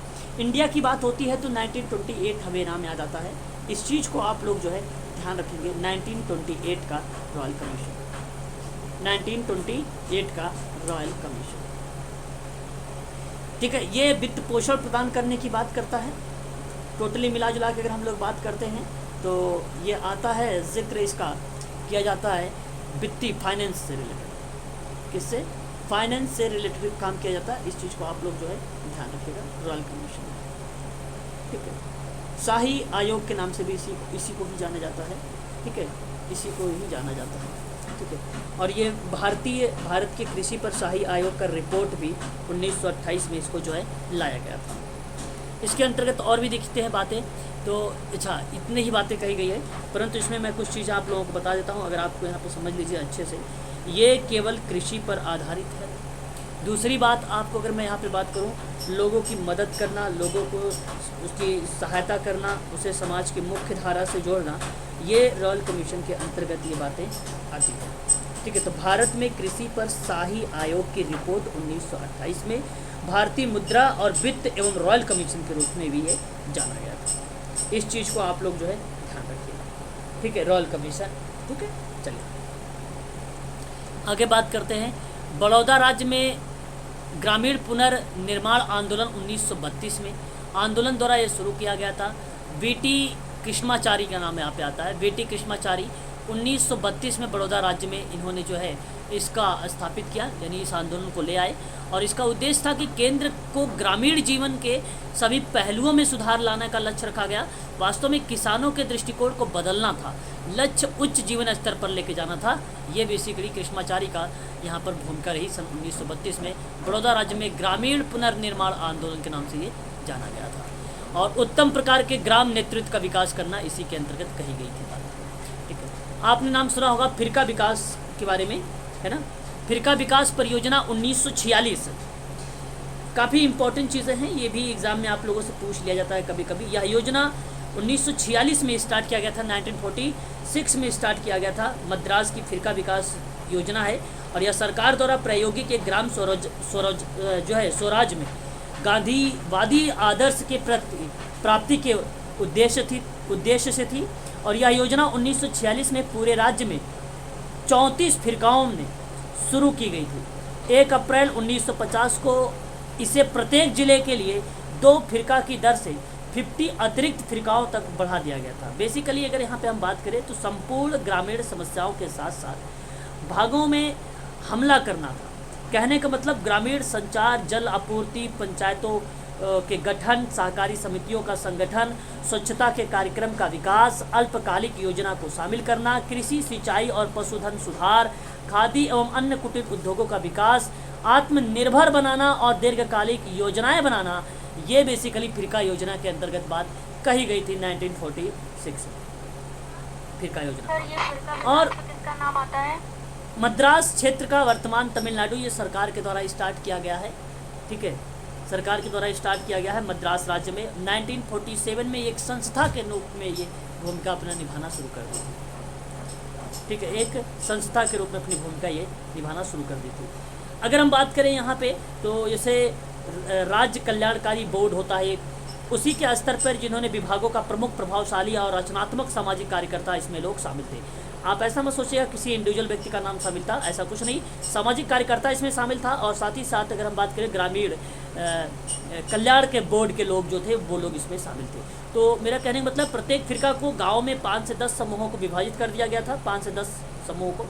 इंडिया की बात होती है तो 1928 हमें नाम याद आता है। इस चीज़ को आप लोग जो है ध्यान रखेंगे, 1928 का रॉयल कमीशन, 1928 का रॉयल कमीशन। ठीक है, ये वित्त पोषण प्रदान करने की बात करता है। टोटली मिला जुला के अगर हम लोग बात करते हैं तो ये आता है, जिक्र इसका किया जाता है वित्तीय फाइनेंस से रिलेटेड, किससे, फाइनेंस से रिलेटेड काम किया जाता है। इस चीज़ को आप लोग जो है ध्यान रखिएगा रॉयल कमीशन। ठीक है, शाही आयोग के नाम से भी इसी को ही जाना जाता है। ठीक है, इसी को ही जाना जाता है। ठीक है, और ये भारत के कृषि पर शाही आयोग का रिपोर्ट भी 1928 में इसको जो है लाया गया था। इसके अंतर्गत और भी देखते हैं बातें, तो अच्छा इतनी ही बातें कही गई है, परंतु इसमें मैं कुछ चीज़ें आप लोगों को बता देता हूँ, अगर आपको यहाँ पे समझ लीजिए अच्छे से। ये केवल कृषि पर आधारित है। दूसरी बात आपको अगर मैं यहाँ पे बात करूँ, लोगों की मदद करना, लोगों को उसकी सहायता करना, उसे समाज की मुख्य धारा से जोड़ना, ये रॉयल कमीशन के अंतर्गत ये बातें आती हैं। ठीक है, तो भारत में कृषि पर शाही आयोग की रिपोर्ट 1928 में भारतीय मुद्रा और वित्त एवं रॉयल कमीशन के रूप में भी ये जाना गया था। इस चीज़ को आप लोग जो है ध्यान रखिएगा। ठीक है, रॉयल कमीशन। ठीक है, चलिए आगे बात करते हैं। बड़ौदा राज्य में ग्रामीण पुनर्निर्माण आंदोलन 1932 में आंदोलन द्वारा ये शुरू किया गया था। वीटी कृष्णाचारी का नाम यहाँ पे आता है। वीटी कृष्णाचारी 1932 में बड़ौदा राज्य में इन्होंने जो है इसका स्थापित किया, यानी इस आंदोलन को ले आए, और इसका उद्देश्य था कि केंद्र को ग्रामीण जीवन के सभी पहलुओं में सुधार लाने का लक्ष्य रखा गया। वास्तव में किसानों के दृष्टिकोण को बदलना था, लक्ष्य उच्च जीवन स्तर पर लेके जाना था। ये बेसिकली कृष्णाचारी का यहाँ पर भूमिका रही सन 1932 में। बड़ौदा राज्य में ग्रामीण पुनर्निर्माण आंदोलन के नाम से ये जाना गया था, और उत्तम प्रकार के ग्राम नेतृत्व का विकास करना इसी के अंतर्गत कही गई थी बात। ठीक है, आपने नाम सुना होगा फिरका विकास के बारे में, है ना। फिरका विकास परियोजना 1946, काफ़ी इंपॉर्टेंट चीज़ें हैं, ये भी एग्ज़ाम में आप लोगों से पूछ लिया जाता है कभी कभी। यह योजना 1946 में स्टार्ट किया गया था, 1946 में स्टार्ट किया गया था। मद्रास की फिरका विकास योजना है, और यह सरकार द्वारा प्रायोगिक एक ग्राम स्वराज में गांधीवादी आदर्श के प्राप्ति के उद्देश्य से थी। और यह योजना 1946 में पूरे राज्य में 34 फिरकाओं में शुरू की गई थी। 1 अप्रैल 1950 को इसे प्रत्येक जिले के लिए 2 फिरका की दर से 50 अतिरिक्त फिरकाओं तक बढ़ा दिया गया था। बेसिकली अगर यहाँ पे हम बात करें तो संपूर्ण ग्रामीण समस्याओं के साथ साथ भागों में हमला करना था। कहने का मतलब ग्रामीण संचार, जल आपूर्ति, पंचायतों के गठन, सहकारी समितियों का संगठन, स्वच्छता के कार्यक्रम का विकास, अल्पकालिक योजना को शामिल करना, कृषि, सिंचाई और पशुधन सुधार, खादी एवं अन्य कुटीर उद्योगों का विकास, आत्मनिर्भर बनाना और दीर्घकालिक योजनाएं बनाना, ये बेसिकली फिरका योजना के अंतर्गत बात कही गई थी 1946 में। फिरका योजना सर ये फिरका और किसका नाम आता है? मद्रास क्षेत्र का वर्तमान तमिलनाडु, ये सरकार के द्वारा स्टार्ट किया गया है। ठीक है, सरकार के द्वारा स्टार्ट किया गया है मद्रास राज्य में। 1947 में एक संस्था के रूप में ये भूमिका अपना निभाना शुरू कर दी थी। ठीक है, एक संस्था के रूप में अपनी भूमिका ये निभाना शुरू कर दी थी। अगर हम बात करें यहाँ पे तो जैसे राज्य कल्याणकारी बोर्ड होता है, उसी के स्तर पर जिन्होंने विभागों का प्रमुख, प्रभावशाली और रचनात्मक सामाजिक कार्यकर्ता इसमें लोग शामिल थे। आप ऐसा मत सोचिएगा किसी इंडिविजुअल व्यक्ति का नाम शामिल था, ऐसा कुछ नहीं। सामाजिक कार्यकर्ता इसमें शामिल था और साथ ही साथ अगर हम बात करें ग्रामीण कल्याण के बोर्ड के लोग जो थे वो लोग इसमें शामिल थे। तो मेरा कहने का मतलब प्रत्येक फिरका को गाँव में 5 से 10 समूहों को विभाजित कर दिया गया था, 5 से 10 समूहों को।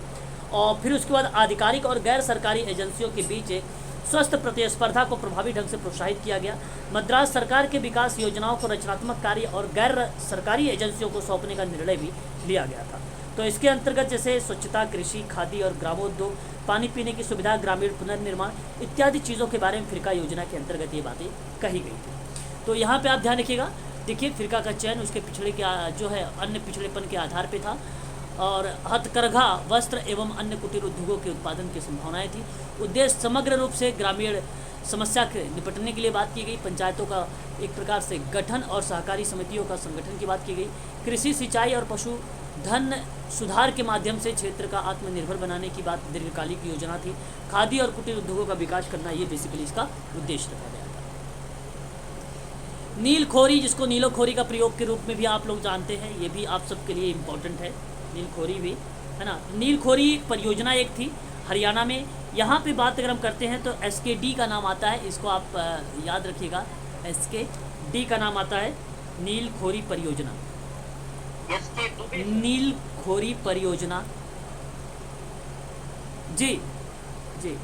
और फिर उसके बाद आधिकारिक और गैर सरकारी एजेंसियों के बीच स्वस्थ प्रतिस्पर्धा को प्रभावी ढंग से प्रोत्साहित किया गया। मद्रास सरकार के विकास योजनाओं को रचनात्मक कार्य और गैर सरकारी एजेंसियों को सौंपने का निर्णय भी लिया गया था। तो इसके अंतर्गत जैसे स्वच्छता, कृषि, खादी और ग्रामोद्योग, पानी पीने की सुविधा, ग्रामीण पुनर्निर्माण इत्यादि चीज़ों के बारे में फिरका योजना के अंतर्गत ये बातें कही गई थी। तो यहाँ पे आप ध्यान रखिएगा, देखिए फिरका का चयन उसके पिछड़े के जो है अन्य पिछड़ेपन के आधार पे था और हथकरघा, वस्त्र एवं अन्य कुटीर उद्योगों के उत्पादन की संभावनाएं थी। उद्देश्य समग्र रूप से ग्रामीण समस्या के निपटने के लिए बात की गई। पंचायतों का एक प्रकार से गठन और सहकारी समितियों का संगठन की बात की गई। कृषि, सिंचाई और पशुधन सुधार के माध्यम से क्षेत्र का आत्मनिर्भर बनाने की बात दीर्घकालिक योजना थी। खादी और कुटीर उद्योगों का विकास करना, ये बेसिकली इसका उद्देश्य रखा गया था। नीलखोरी, जिसको नीलोखोरी का प्रयोग के रूप में भी आप लोग जानते हैं, ये भी आप सबके लिए इम्पोर्टेंट है। नीलखोरी भी है ना। नीलखोरी परियोजना एक थी हरियाणा में। यहाँ पे बात अगर हम करते हैं तो SKD का नाम आता है, इसको आप याद रखिएगा, SKD का नाम आता है, नीलखोरी परियोजना। नीलखोरी परियोजना, जी जी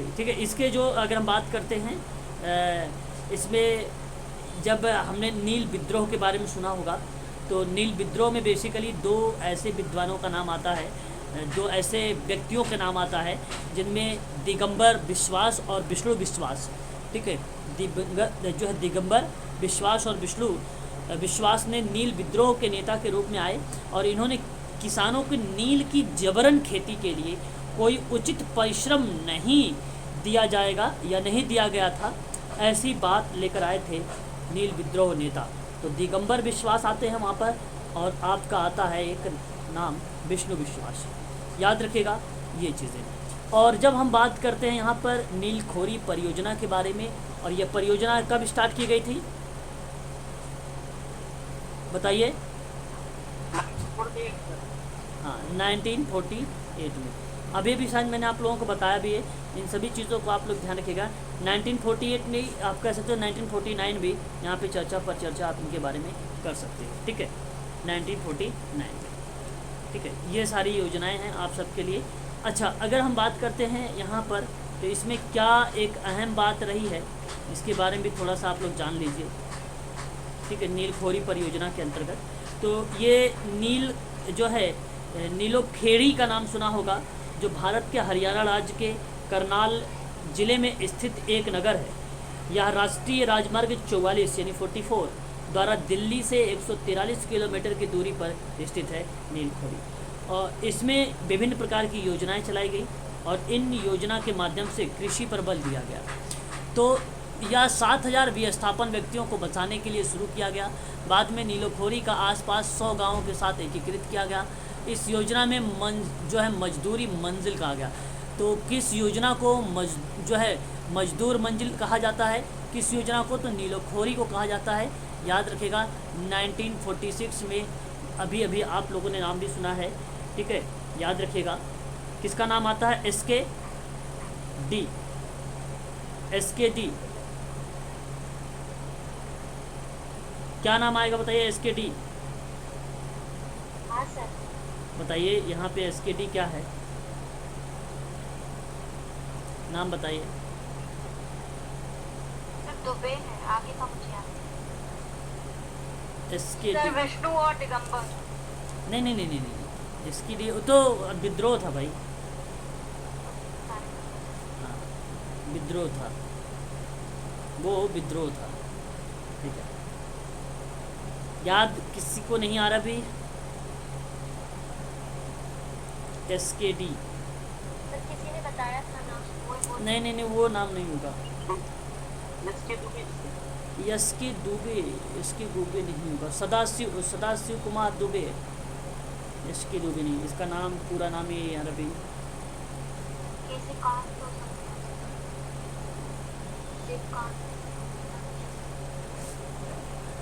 ठीक है। इसके जो अगर हम बात करते हैं इसमें जब हमने नील विद्रोह के बारे में सुना होगा, तो नील विद्रोह में बेसिकली 2 ऐसे विद्वानों का नाम आता है, 2 ऐसे व्यक्तियों के नाम आता है जिनमें दिगंबर विश्वास और विष्णु विश्वास, ठीक है। जो है दिगंबर विश्वास और विष्णु विश्वास ने नील विद्रोह के नेता के रूप में आए और इन्होंने किसानों को नील की जबरन खेती के लिए कोई उचित परिश्रम नहीं दिया जाएगा या नहीं दिया गया था, ऐसी बात लेकर आए थे नील विद्रोह नेता। तो दिगंबर विश्वास आते हैं वहाँ पर और आपका आता है एक नाम विष्णु विश्वास, याद रखिएगा ये चीज़ें। और जब हम बात करते हैं यहाँ पर नीलखोरी परियोजना के बारे में, और यह परियोजना कब स्टार्ट की गई थी बताइए? हाँ, 1948 में। अभी भी शायद मैंने आप लोगों को बताया भी है, इन सभी चीज़ों को आप लोग ध्यान रखिएगा। 1948 में आप कह सकते हो, 1949 भी यहाँ पे चर्चा पर चर्चा आप इनके बारे में कर सकते हो, ठीक है। 1949, ठीक है। ये सारी योजनाएं हैं आप सबके लिए। अच्छा, अगर हम बात करते हैं यहाँ पर, तो इसमें क्या एक अहम बात रही है, इसके बारे में भी थोड़ा सा आप लोग जान लीजिए, ठीक है। नीलखोरी परियोजना के अंतर्गत तो ये नील जो है, नीलोखेड़ी का नाम सुना होगा, जो भारत के हरियाणा राज्य के करनाल जिले में स्थित एक नगर है। यह राष्ट्रीय राजमार्ग 44 यानी 44 द्वारा दिल्ली से 143 किलोमीटर की दूरी पर स्थित है नीलखोरी। और इसमें विभिन्न प्रकार की योजनाएं चलाई गई और इन योजना के माध्यम से कृषि पर बल दिया गया। तो यह 7000 विस्थापन व्यक्तियों को बचाने के लिए शुरू किया गया। बाद में नीलोखोरी का आसपास 100 गाँवों के साथ एकीकृत किया गया। इस योजना में जो है मजदूरी मंजिल कहा गया। तो किस योजना को जो है मजदूर मंजिल कहा जाता है, किस योजना को? तो नीलोखोरी को कहा जाता है, याद रखेगा। 1946 में अभी आप लोगों ने नाम भी सुना है, ठीक है, याद रखिएगा। किसका नाम आता है? SKD। SKD क्या नाम आएगा बताइए? SKD हाँ सर। बताइए यहाँ पे SKD क्या है, नाम बताइए। सर दुबे है, आगे का मुझे याद नहीं। SKD सर विष्णु और दिगंबर। नहीं, SKD तो विद्रोह था भाई, हाँ विद्रोह था, वो विद्रोह था, ठीक है। याद किसी को नहीं आ रहा भी? SKD सर किसी ने बताया था नाम, वो नहीं, वो नाम नहीं होगा। SK दुबे नहीं होगा। सदाशिव कुमार दुबे, SK दुबे नहीं, इसका नाम पूरा नाम ही है अरबी। कैसे कौन तो शिवकांत।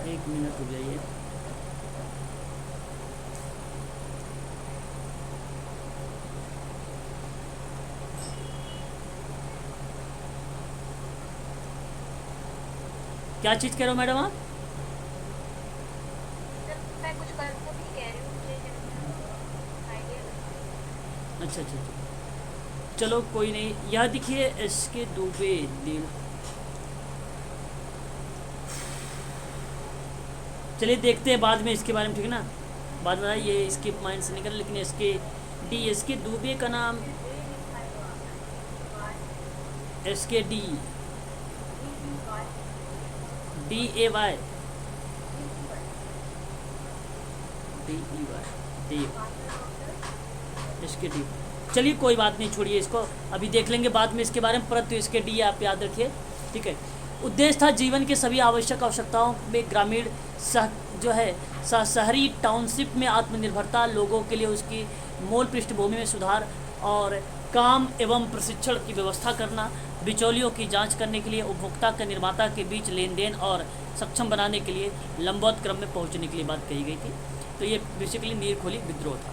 एक मिनट हो जाइए। क्या चीज़ कह रहे हो मैडम आप? सर मैं कुछ गलत तो नहीं कह रही हूँ, मुझे आइडिया नहीं। अच्छा अच्छा अच्छा, चलो कोई नहीं। यह देखिए इसके दुबे नील, चलिए देखते हैं बाद में इसके बारे में, ठीक है ना। बाद में ये इसके माइंड से निकल, लेकिन इसके डी, इसके दुबे का नाम इसके डी, DAY, DEY, इसके डी। चलिए कोई बात नहीं, छोड़िए इसको, अभी देख लेंगे बाद में इसके बारे में, परंतु इसके डी आप याद रखिए, ठीक है। उद्देश्य था जीवन के सभी आवश्यक आवश्यकताओं में ग्रामीण जो है शहरी टाउनशिप में आत्मनिर्भरता, लोगों के लिए उसकी मूल पृष्ठभूमि में सुधार और काम एवं प्रशिक्षण की व्यवस्था करना, बिचौलियों की जांच करने के लिए, उपभोक्ता के निर्माता के बीच लेन देन और सक्षम बनाने के लिए लंबवत क्रम में पहुंचने के लिए बात कही गई थी। तो ये बेसिकली नीर खोली विद्रोह था।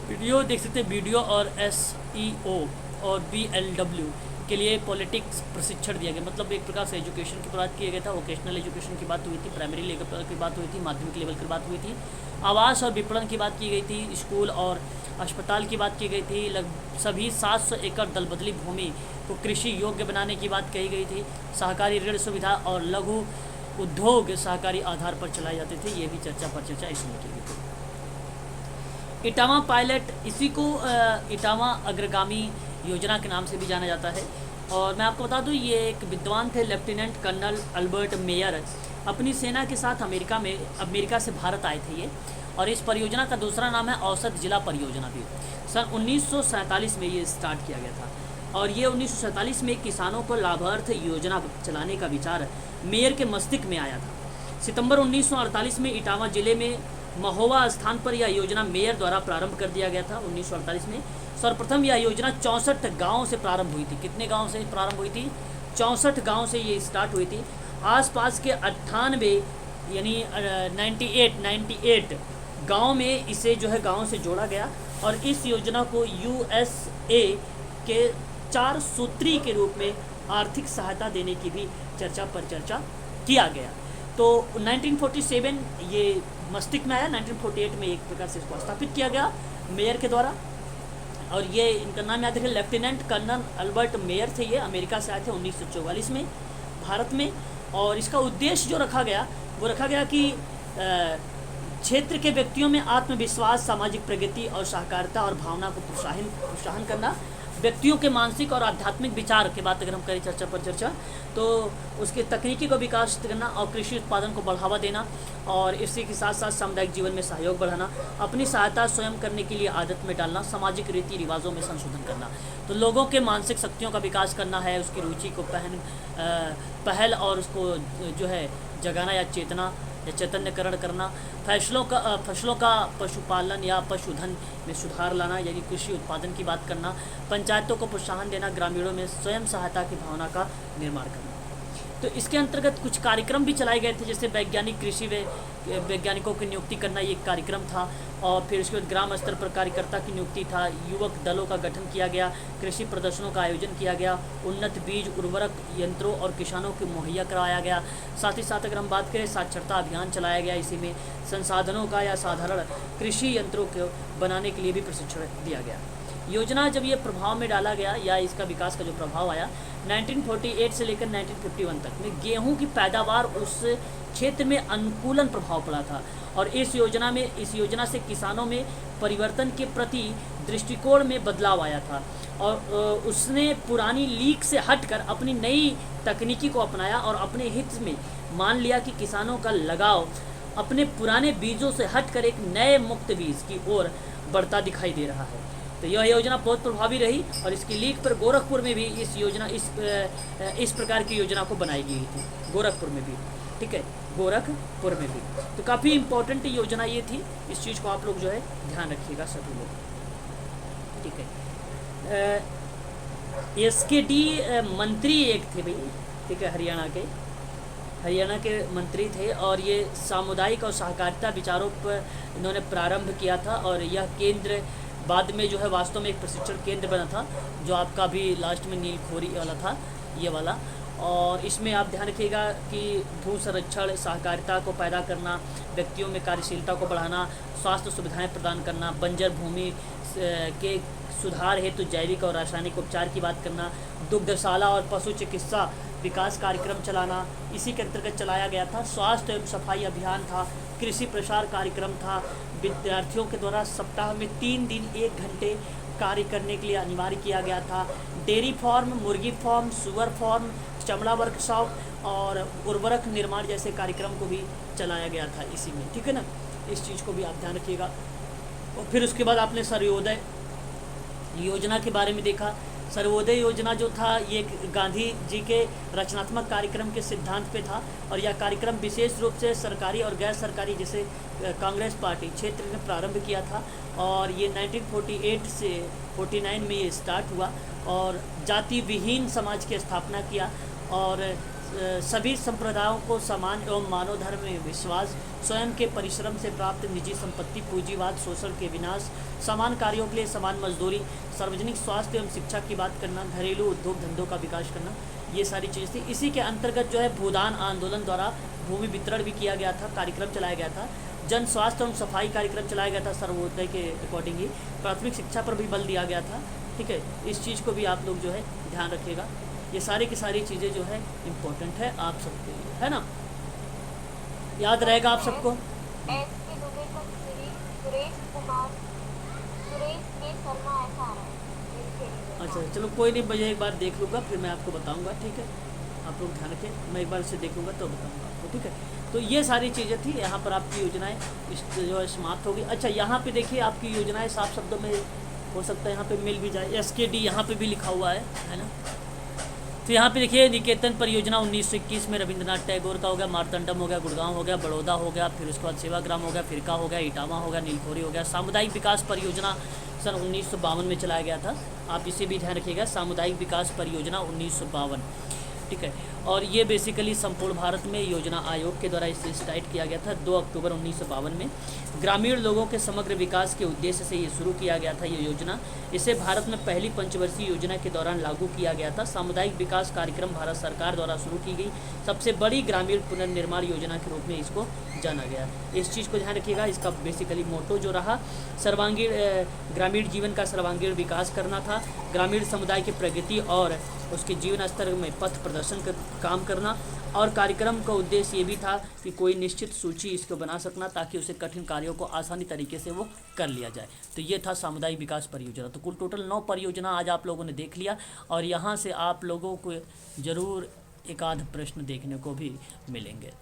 वीडियो देख सकते हैं, वीडियो और SEO और BLW के लिए पॉलिटिक्स प्रशिक्षण दिया गया, मतलब एक प्रकार से एजुकेशन की बात किया गया था, वोकेशनल एजुकेशन की बात हुई थी, प्राइमरी लेवल की बात हुई थी, माध्यमिक लेवल की बात हुई थी, आवास और विपणन की बात की गई थी, स्कूल और अस्पताल की बात की गई थी, लगभग सभी 700 एकड़ दलबदली भूमि को कृषि योग्य बनाने की बात कही गई थी, सहकारी ऋण सुविधा और लघु उद्योग सहकारी आधार पर चलाए जाते थे। ये भी चर्चा पर चर्चा इसमें की गई थी। इटावा पायलट, इसी को इटावा अग्रगामी योजना के नाम से भी जाना जाता है। और मैं आपको बता दूं, ये एक विद्वान थे, लेफ्टिनेंट कर्नल अल्बर्ट मेयर, अपनी सेना के साथ अमेरिका से भारत आए थे ये। और इस परियोजना का दूसरा नाम है औसत जिला परियोजना भी। सन 1947 में ये स्टार्ट किया गया था और ये 1947 में किसानों को लाभार्थ योजना चलाने का विचार मेयर के मस्तिष्क में आया था। सितंबर 1948 में इटावा जिले में महोवा स्थान पर यह योजना मेयर द्वारा प्रारंभ कर दिया गया था। 1948 में सर्वप्रथम यह योजना 64 गाँव से प्रारंभ हुई थी। कितने गाँव से प्रारंभ हुई थी? 64 गाँव से ये स्टार्ट हुई थी। आसपास के 98 यानी 98 गाँव में इसे जो है गाँव से जोड़ा गया और इस योजना को USA के 4 सूत्री के रूप में आर्थिक सहायता देने की भी चर्चा पर चर्चा किया गया। तो 1947 ये मस्तिष्क में आया, 1948 में एक प्रकार से इसको स्थापित किया गया मेयर के द्वारा। और ये इनका नाम याद रखें, लेफ्टिनेंट कर्नल अल्बर्ट मेयर थे, ये अमेरिका से आए थे 1944 में भारत में। और इसका उद्देश्य जो रखा गया वो रखा गया कि क्षेत्र के व्यक्तियों में आत्मविश्वास, सामाजिक प्रगति और सहकारिता और भावना को प्रोत्साहन करना, व्यक्तियों के मानसिक और आध्यात्मिक विचार की बात अगर हम करें चर्चा पर चर्चा, तो उसके तकनीकी को विकास करना और कृषि उत्पादन को बढ़ावा देना और इसी के साथ साथ सामुदायिक जीवन में सहयोग बढ़ाना, अपनी सहायता स्वयं करने के लिए आदत में डालना, सामाजिक रीति रिवाजों में संशोधन करना। तो लोगों के मानसिक शक्तियों का विकास करना है, उसकी रुचि को पहल और उसको जो है जगाना या चेतना या चैतन्यकरण करना, फसलों का पशुपालन या पशुधन में सुधार लाना यानी कृषि उत्पादन की बात करना, पंचायतों को प्रोत्साहन देना, ग्रामीणों में स्वयं सहायता की भावना का निर्माण करना। तो इसके अंतर्गत कुछ कार्यक्रम भी चलाए गए थे, जैसे वैज्ञानिक कृषि वैज्ञानिकों की नियुक्ति करना ये एक कार्यक्रम था। और फिर उसके बाद ग्राम स्तर पर कार्यकर्ता की नियुक्ति था, युवक दलों का गठन किया गया, कृषि प्रदर्शनों का आयोजन किया गया, उन्नत बीज, उर्वरक, यंत्रों और किसानों को मुहैया कराया गया। साथ ही साथ अगर हम बात करें साक्षरता अभियान चलाया गया, इसी में संसाधनों का या साधारण कृषि यंत्रों को बनाने के लिए भी प्रशिक्षण दिया गया। योजना जब ये प्रभाव में डाला गया या इसका विकास का जो प्रभाव आया 1948 से लेकर 1951 तक में गेहूं की पैदावार उस क्षेत्र में अनुकूलन प्रभाव पड़ा था। और इस योजना से किसानों में परिवर्तन के प्रति दृष्टिकोण में बदलाव आया था और उसने पुरानी लीक से हटकर अपनी नई तकनीकी को अपनाया और अपने हित में मान लिया कि किसानों का लगाव अपने पुराने बीजों से हटकर एक नए मुक्त बीज की ओर बढ़ता दिखाई दे रहा है। तो यह योजना बहुत प्रभावी रही और इसकी लीक पर गोरखपुर में भी इस प्रकार की योजना को बनाई गई थी, गोरखपुर में भी, ठीक है, गोरखपुर में भी। तो काफ़ी इम्पोर्टेंट योजना ये थी, इस चीज़ को आप लोग जो है ध्यान रखिएगा सभी लोग, ठीक है। SKD मंत्री एक थे भाई, ठीक है, हरियाणा के मंत्री थे और ये सामुदायिक और सहकारिता विचारों पर इन्होंने प्रारंभ किया था। और यह केंद्र बाद में जो है वास्तव में एक प्रशिक्षण केंद्र बना था, जो आपका भी लास्ट में नीलखोरी वाला था, ये वाला। और इसमें आप ध्यान रखिएगा कि भू संरक्षण, सहकारिता को पैदा करना, व्यक्तियों में कार्यशीलता को बढ़ाना, स्वास्थ्य सुविधाएं प्रदान करना, बंजर भूमि के सुधार हेतु जैविक और रासायनिक उपचार की बात करना, दुग्धशाला और पशु चिकित्सा विकास कार्यक्रम चलाना इसी के अंतर्गत चलाया गया था। स्वास्थ्य एवं सफाई अभियान था, कृषि प्रसार कार्यक्रम था, विद्यार्थियों के द्वारा सप्ताह में 3 दिन 1 घंटे कार्य करने के लिए अनिवार्य किया गया था। डेयरी फार्म, मुर्गी फार्म, सुअर फार्म, चमड़ा वर्कशॉप और उर्वरक निर्माण जैसे कार्यक्रम को भी चलाया गया था इसी में, ठीक है ना। इस चीज़ को भी आप ध्यान रखिएगा। और फिर उसके बाद आपने सर्वोदय योजना के बारे में देखा। सर्वोदय योजना जो था ये गांधी जी के रचनात्मक कार्यक्रम के सिद्धांत पे था और यह कार्यक्रम विशेष रूप से सरकारी और गैर सरकारी जैसे कांग्रेस पार्टी क्षेत्र ने प्रारंभ किया था और ये 1948 से 49 में ये स्टार्ट हुआ और जाति विहीन समाज की स्थापना किया और सभी संप्रदायों को समान एवं मानव धर्म में विश्वास, स्वयं के परिश्रम से प्राप्त निजी संपत्ति, पूंजीवाद, शोषण के विनाश, समान कार्यों के लिए समान मजदूरी, सार्वजनिक स्वास्थ्य एवं शिक्षा की बात करना, घरेलू उद्योग धंधों का विकास करना, ये सारी चीज़ थी। इसी के अंतर्गत जो है भूदान आंदोलन द्वारा भूमि वितरण भी किया गया था, कार्यक्रम चलाया गया था। जन स्वास्थ्य एवं सफाई कार्यक्रम चलाया गया था सर्वोदय के अकॉर्डिंग ही। प्राथमिक शिक्षा पर भी बल दिया गया था, ठीक है। इस चीज़ को भी आप लोग जो है ध्यान रखिएगा। ये सारी की सारी चीज़ें जो है इम्पोर्टेंट है आप सबके लिए, है ना। याद रहेगा आप सबको। एस के दुबे का सुरेश कुमार, सुरेश के शर्मा ऐसा आ रहा है। अच्छा चलो कोई नहीं, मैं एक बार देख लूँगा फिर मैं आपको बताऊँगा, ठीक है। आप लोग ध्यान रखें, मैं एक बार इसे देखूँगा तो बताऊँगा आपको, ठीक है। तो ये सारी चीज़ें थी। यहाँ पर आपकी योजनाएँ जो है समाप्त होगी। अच्छा यहाँ पे देखिए आपकी योजनाएँ साफ शब्दों में हो सकता है यहाँ पे मिल भी जाए, SKD यहाँ पे भी लिखा हुआ है ना। तो यहाँ पे देखिए निकेतन परियोजना 1921 में रविंद्रनाथ टैगोर का हो गया, मार्तंडम हो गया, गुड़गांव हो गया, बड़ौदा हो गया, फिर उसके बाद सेवाग्राम हो गया, फिरका हो गया, इटावा हो गया, नीलखोरी हो गया। सामुदायिक विकास परियोजना सन 1952 में चलाया गया था, आप इसे भी ध्यान रखिएगा। सामुदायिक विकास परियोजना 1952, ठीक है। और ये बेसिकली संपूर्ण भारत में योजना आयोग के द्वारा इसे स्टार्ट किया गया था 2 अक्टूबर 1952 में। ग्रामीण लोगों के समग्र विकास के उद्देश्य से ये शुरू किया गया था ये योजना। इसे भारत में पहली पंचवर्षीय योजना के दौरान लागू किया गया था। सामुदायिक विकास कार्यक्रम भारत सरकार द्वारा शुरू की गई सबसे बड़ी ग्रामीण पुनर्निर्माण योजना के रूप में इसको जाना गया। इस चीज़ को ध्यान रखिएगा। इसका बेसिकली मोटो जो रहा सर्वांगीण ग्रामीण जीवन का सर्वांगीण विकास करना था, ग्रामीण समुदाय की प्रगति और उसके जीवन स्तर में पथ प्रदर्शन का काम करना। और कार्यक्रम का उद्देश्य ये भी था कि कोई निश्चित सूची इसको बना सकना ताकि उसे कठिन कार्यों को आसानी तरीके से वो कर लिया जाए। तो ये था सामुदायिक विकास परियोजना। तो कुल टोटल 9 परियोजना आज आप लोगों ने देख लिया और यहाँ से आप लोगों को ज़रूर एक आध प्रश्न देखने को भी मिलेंगे,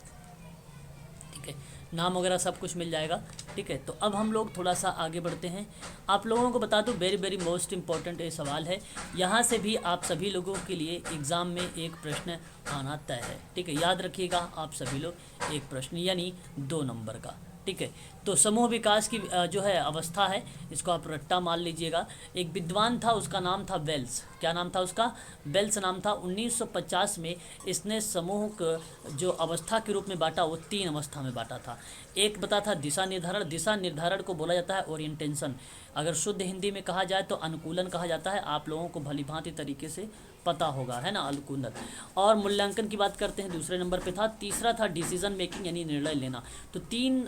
ठीक है। नाम वगैरह सब कुछ मिल जाएगा, ठीक है। तो अब हम लोग थोड़ा सा आगे बढ़ते हैं। आप लोगों को बता दूं वेरी वेरी मोस्ट इम्पॉर्टेंट ये सवाल है, यहाँ से भी आप सभी लोगों के लिए एग्ज़ाम में एक प्रश्न आना तय है, ठीक है। याद रखिएगा आप सभी लोग एक प्रश्न यानी 2 नंबर का, ठीक है। तो समूह विकास की जो है अवस्था है इसको आप रट्टा मान लीजिएगा। एक विद्वान था उसका नाम था वेल्स। क्या नाम था उसका? वेल्स नाम था। 1950 में इसने समूह को जो अवस्था के रूप में बांटा वो 3 अवस्था में बांटा था। एक बता था दिशा निर्धारण। दिशा निर्धारण को बोला जाता है ओरिएंटेशन, अगर शुद्ध हिंदी में कहा जाए तो अनुकूलन कहा जाता है। आप लोगों को भली भांति तरीके से पता होगा, है ना, अनुकूलन। और मूल्यांकन की बात करते हैं, दूसरे नंबर पे था। तीसरा था डिसीजन मेकिंग यानी निर्णय लेना। तो 3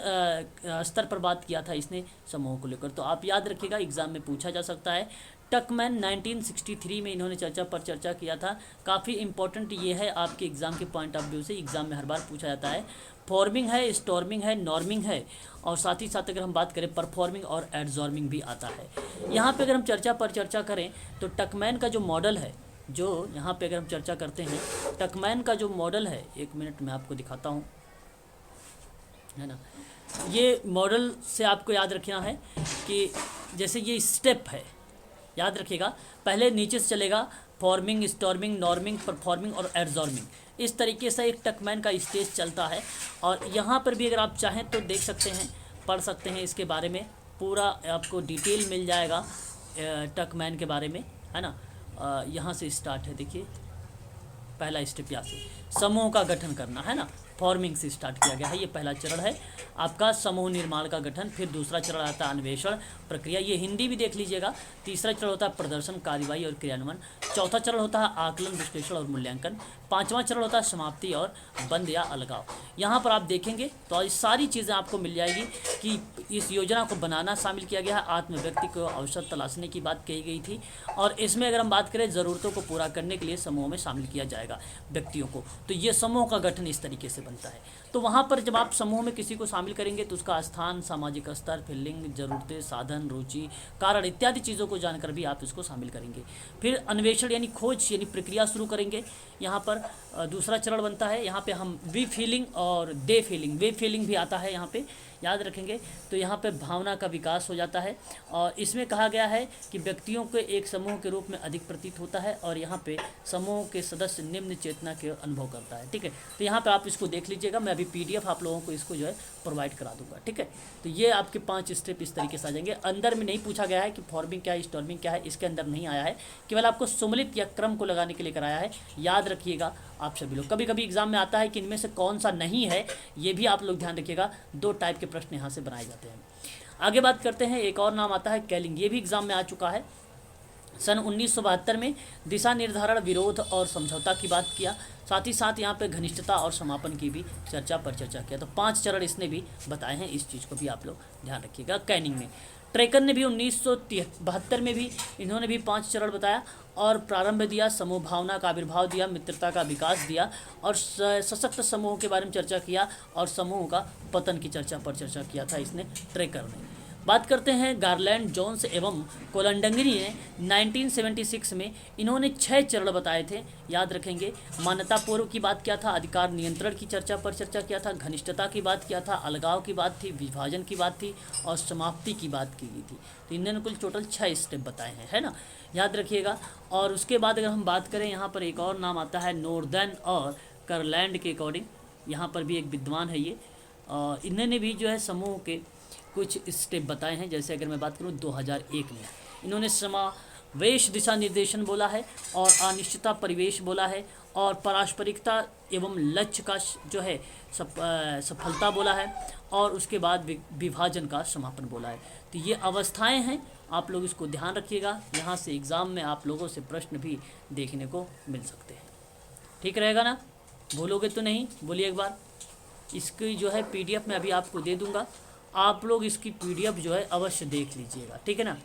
स्तर पर बात किया था इसने समूह को लेकर। तो आप याद रखिएगा एग्जाम में पूछा जा सकता है। टकमैन 1963 में इन्होंने चर्चा किया था। काफ़ी इंपॉर्टेंट ये है आपके एग्ज़ाम के पॉइंट ऑफ व्यू से, एग्ज़ाम में हर बार पूछा जाता है। फॉर्मिंग है, स्टॉर्मिंग है, नॉर्मिंग है और साथ ही साथ अगर हम बात करें परफॉर्मिंग और एडजॉर्मिंग भी आता है। यहाँ पे अगर हम चर्चा करें तो टकमैन का जो मॉडल है, जो यहाँ पे अगर हम चर्चा करते हैं टकमैन का जो मॉडल है, 1 मिनट में आपको दिखाता हूँ, है ना। ये मॉडल से आपको याद रखना है कि जैसे ये स्टेप है, याद रखिएगा, पहले नीचे से चलेगा फॉर्मिंग, स्टॉर्मिंग, नॉर्मिंग, परफॉर्मिंग और एडजॉर्मिंग। इस तरीके से एक टकमैन का स्टेज चलता है। और यहाँ पर भी अगर आप चाहें तो देख सकते हैं, पढ़ सकते हैं इसके बारे में, पूरा आपको डिटेल मिल जाएगा टकमैन के बारे में, है ना। यहाँ से स्टार्ट है, देखिए पहला स्टेप यहाँ से समूह का गठन करना, है ना। फॉर्मिंग से स्टार्ट किया गया है। ये पहला चरण है आपका समूह निर्माण का गठन। फिर दूसरा चरण आता है अन्वेषण प्रक्रिया, ये हिंदी भी देख लीजिएगा। तीसरा चरण होता है प्रदर्शन, कार्यवाही और क्रियान्वयन। चौथा चरण होता है आकलन, विश्लेषण और मूल्यांकन। पांचवा चरण होता है समाप्ति और बंद या अलगाव। यहाँ पर आप देखेंगे तो ये सारी चीज़ें आपको मिल जाएगी कि इस योजना को बनाना शामिल किया गया है, आत्म व्यक्ति को अवसर तलाशने की बात कही गई थी, और इसमें अगर हम बात करें ज़रूरतों को पूरा करने के लिए समूह में शामिल किया जाएगा व्यक्तियों को। तो ये समूह का गठन इस तरीके से बनता है। तो वहाँ पर जब आप समूह में किसी को शामिल करेंगे तो उसका स्थान, सामाजिक स्तर, फिर लिंग, ज़रूरतें, साधन, रुचि, कारण इत्यादि चीज़ों को जानकर भी आप इसको शामिल करेंगे। फिर अन्वेषण यानी खोज यानी प्रक्रिया शुरू करेंगे। यहाँ पर दूसरा चरण बनता है, यहाँ पे हम वी फीलिंग और दे फीलिंग, वे फीलिंग भी आता है यहाँ पे, याद रखेंगे। तो यहाँ पे भावना का विकास हो जाता है और इसमें कहा गया है कि व्यक्तियों को एक समूह के रूप में अधिक प्रतीत होता है और यहाँ पे समूह के सदस्य निम्न चेतना के अनुभव करता है। ठीक है, तो यहाँ पे आप इसको देख लीजिएगा। मैं अभी PDF आप लोगों को इसको जो है प्रोवाइड करा दूंगा। ठीक है, तो ये आपके 5 स्टेप इस तरीके से आ जाएंगे। अंदर में नहीं पूछा गया है कि फॉर्मिंग क्या है, स्टॉर्मिंग क्या है, इसके अंदर नहीं आया है, केवल आपको सम्मिलित या क्रम को लगाने के लिए कराया है। याद रखिएगा आप सभी लोग। कभी कभी एग्जाम में आता है कि इनमें से कौन सा नहीं है, ये भी आप लोग ध्यान रखिएगा। 2 टाइप के प्रश्न यहाँ से बनाए जाते हैं। आगे बात करते हैं, एक और नाम आता है कैलिंग, ये भी एग्जाम में आ चुका है। सन 1972 में दिशा निर्धारण, विरोध और समझौता की बात किया। साथ ही साथ यहाँ पे घनिष्ठता और समापन की भी चर्चा किया। तो 5 चरण इसने भी बताए हैं, इस चीज़ को भी आप लोग ध्यान रखिएगा। कैनिंग ने, ट्रेकर ने भी 1972 में भी इन्होंने भी 5 चरण बताया और प्रारंभ दिया, समूह भावना का आविर्भाव दिया, मित्रता का विकास दिया और सशक्त समूह के बारे में चर्चा किया और समूह का पतन की चर्चा किया था इसने, ट्रेकर ने। बात करते हैं गारलैंड, जोन्स एवं कोलंडंगरी ने 1976 में इन्होंने 6 चरण बताए थे, याद रखेंगे। मान्यता पूर्व की बात किया था, अधिकार नियंत्रण की चर्चा किया था, घनिष्ठता की बात किया था, अलगाव की बात थी, विभाजन की बात थी और समाप्ति की बात की गई थी। तो इन्होंने कुल टोटल 6 स्टेप बताए हैं, है ना, याद रखिएगा। और उसके बाद अगर हम बात करें, यहाँ पर एक और नाम आता है नॉर्दर्न और करलैंड के अकॉर्डिंग, यहाँ पर भी एक विद्वान है ये, इन्होंने भी जो है समूह के कुछ स्टेप बताए हैं। जैसे अगर मैं बात करूं 2001 में इन्होंने समावेश दिशा निर्देशन बोला है और अनिश्चितता परिवेश बोला है और पारस्परिकता एवं लक्ष्य का जो है सफलता बोला है और उसके बाद विभाजन का समापन बोला है। तो ये अवस्थाएं हैं, आप लोग इसको ध्यान रखिएगा। यहाँ से एग्ज़ाम में आप लोगों से प्रश्न भी देखने को मिल सकते हैं। ठीक रहेगा ना, भूलोगे तो नहीं, बोलिए एक बार। इसकी जो है PDF मैं अभी आपको दे दूँगा, आप लोग इसकी PDF जो है अवश्य देख लीजिएगा। ठीक है ना,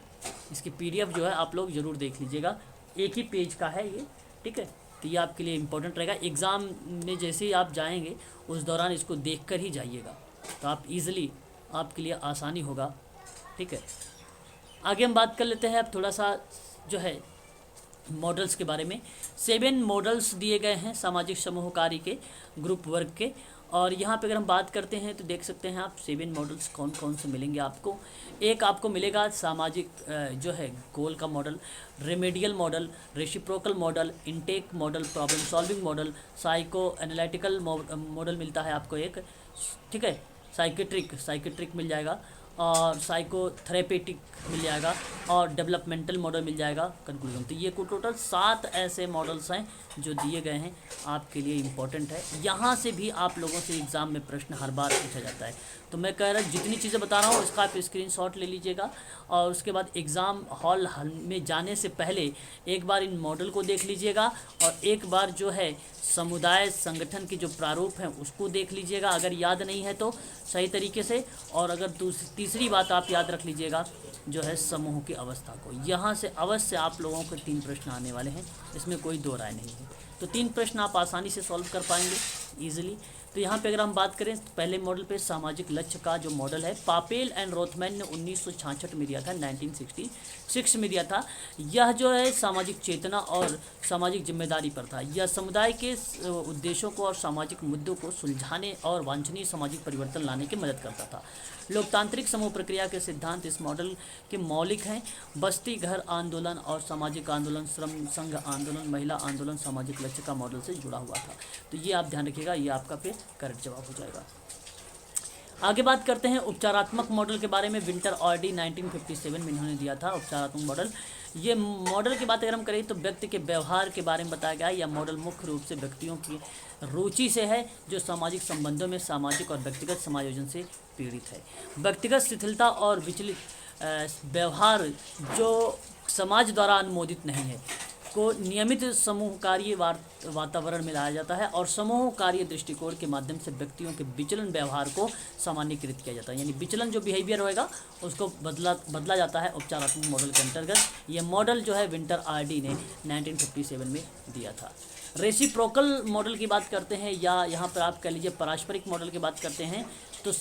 इसकी PDF जो है आप लोग ज़रूर देख लीजिएगा, एक ही पेज का है ये। ठीक है, तो ये आपके लिए इम्पोर्टेंट रहेगा। एग्ज़ाम में जैसे ही आप जाएंगे उस दौरान इसको देख कर ही जाइएगा, तो आप इजीली आपके लिए आसानी होगा। ठीक है, आगे हम बात कर लेते हैं अब थोड़ा सा जो है मॉडल्स के बारे में। 7 मॉडल्स दिए गए हैं सामाजिक समूह कार्य के, ग्रुप वर्क के। और यहाँ पे अगर हम बात करते हैं तो देख सकते हैं आप 7 मॉडल्स कौन कौन से मिलेंगे आपको। एक आपको मिलेगा सामाजिक जो है गोल का model, remedial model, reciprocal model, intake model, problem solving model, psycho analytical model मिलता है आपको एक। ठीक है, साइकेट्रिक मिल जाएगा और साइकोथेरेपेटिक मिल जाएगा और डेवलपमेंटल मॉडल मिल जाएगा, कंक्लूजन। तो ये कुल टोटल 7 ऐसे मॉडल्स हैं जो दिए गए हैं, आपके लिए इम्पोर्टेंट है। यहाँ से भी आप लोगों से एग्ज़ाम में प्रश्न हर बार पूछा जाता है। तो मैं कह रहा जितनी चीज़ें बता रहा हूँ इसका आप स्क्रीनशॉट ले लीजिएगा और उसके बाद एग्ज़ाम हॉल में जाने से पहले एक बार इन मॉडल को देख लीजिएगा और एक बार जो है समुदाय संगठन के जो प्रारूप हैं उसको देख लीजिएगा, अगर याद नहीं है तो सही तरीके से। और अगर तीसरी बात आप याद रख लीजिएगा जो है समूह की अवस्था को। यहाँ से अवश्य आप लोगों को 3 प्रश्न आने वाले हैं, इसमें कोई 2 राय नहीं है। तो 3 प्रश्न आप आसानी से सॉल्व कर पाएंगे ईजिली। तो यहाँ पे अगर हम बात करें तो पहले मॉडल पे सामाजिक लक्ष्य का जो मॉडल है पापेल एंड रोथमैन ने 1966 में दिया था, 1966 में दिया था। यह जो है सामाजिक चेतना और सामाजिक जिम्मेदारी पर था। यह समुदाय के उद्देश्यों को और सामाजिक मुद्दों को सुलझाने और वांछनीय सामाजिक परिवर्तन लाने की मदद करता था। लोकतांत्रिक समूह प्रक्रिया के सिद्धांत इस मॉडल के मौलिक हैं। बस्ती घर आंदोलन और सामाजिक आंदोलन, श्रम संघ आंदोलन, महिला आंदोलन सामाजिक लक्ष्य का मॉडल से जुड़ा हुआ था। तो ये आप ध्यान रखिएगा, ये आपका फिर करेक्ट जवाब हो जाएगा। आगे बात करते हैं उपचारात्मक मॉडल के बारे में। विंटर ऑर्डी 1957 में इन्होंने दिया था उपचारात्मक मॉडल। ये मॉडल की बात अगर हम करें तो व्यक्ति के व्यवहार के बारे में बताया गया। यह मॉडल मुख्य रूप से व्यक्तियों की रुचि से है जो सामाजिक संबंधों में सामाजिक और व्यक्तिगत समायोजन से पीड़ित है। व्यक्तिगत शिथिलता और विचलित व्यवहार जो समाज द्वारा अनुमोदित नहीं है को नियमित समूह कार्य वातावरण में लाया जाता है और समूह कार्य दृष्टिकोण के माध्यम से व्यक्तियों के विचलन व्यवहार को सामान्यीकृत किया जाता है। यानी विचलन जो बिहेवियर होएगा उसको बदला जाता है उपचारात्मक मॉडल के अंतर्गत। ये मॉडल जो है विंटर आरडी ने 1957 में दिया था। रेसिप्रोकल मॉडल की बात करते हैं या यहाँ पर आप कह लीजिए पारस्परिक मॉडल की बात करते हैं तो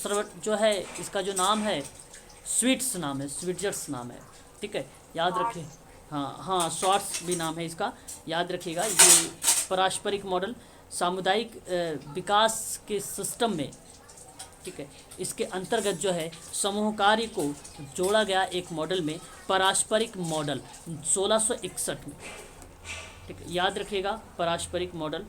जो है इसका जो नाम है स्विट्जर्स नाम है, ठीक है, याद रखिए। हाँ शॉर्ट्स भी नाम है इसका, याद रखिएगा। ये पारस्परिक मॉडल सामुदायिक विकास के सिस्टम में, ठीक है, इसके अंतर्गत जो है समूह कार्य को जोड़ा गया एक मॉडल में पारस्परिक मॉडल 1661 में, ठीक है, याद रखिएगा पारस्परिक मॉडल,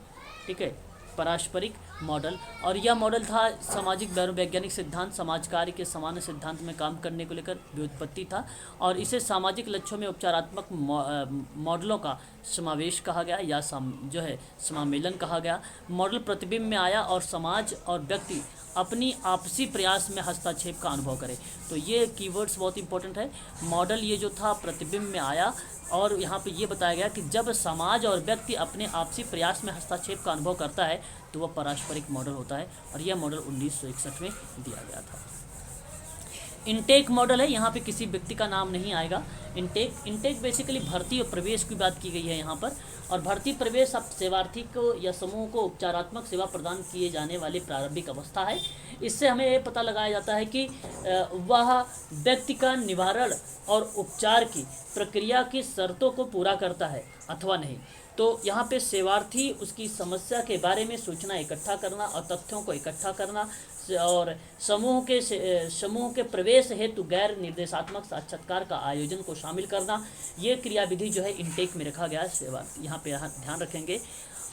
ठीक है, पारस्परिक मॉडल। और यह मॉडल था सामाजिक वैज्ञानिक सिद्धांत समाज कार्य के समान सिद्धांत में काम करने को लेकर व्युत्पत्ति था और इसे सामाजिक लक्ष्यों में उपचारात्मक मॉडलों का समावेश कहा गया या जो है समामेलन कहा गया। मॉडल प्रतिबिंब में आया और समाज और व्यक्ति अपनी आपसी प्रयास में हस्तक्षेप का अनुभव करे। तो ये कीवर्ड्स बहुत इंपॉर्टेंट है। मॉडल ये जो था प्रतिबिंब में आया और यहाँ पे ये बताया गया कि जब समाज और व्यक्ति अपने आपसी प्रयास में हस्तक्षेप का अनुभव करता है तो वह पारस्परिक मॉडल होता है और यह मॉडल 1961 में दिया गया था। इनटेक मॉडल है, यहाँ पे किसी व्यक्ति का नाम नहीं आएगा। इनटेक बेसिकली भर्ती और प्रवेश की बात की गई है यहाँ पर। और भर्ती प्रवेश अब सेवार्थी को या समूह को उपचारात्मक सेवा प्रदान किए जाने वाली प्रारंभिक अवस्था है। इससे हमें ये पता लगाया जाता है कि वह व्यक्ति का निवारण और उपचार की प्रक्रिया की शर्तों को पूरा करता है अथवा नहीं। तो यहाँ पे सेवार्थी उसकी समस्या के बारे में सूचना इकट्ठा करना और तथ्यों को इकट्ठा करना और समूह के प्रवेश हेतु गैर निर्देशात्मक साक्षात्कार का आयोजन को शामिल करना, ये क्रियाविधि जो है इनटेक में रखा गया है। सेवार्थी यहाँ पे ध्यान रखेंगे।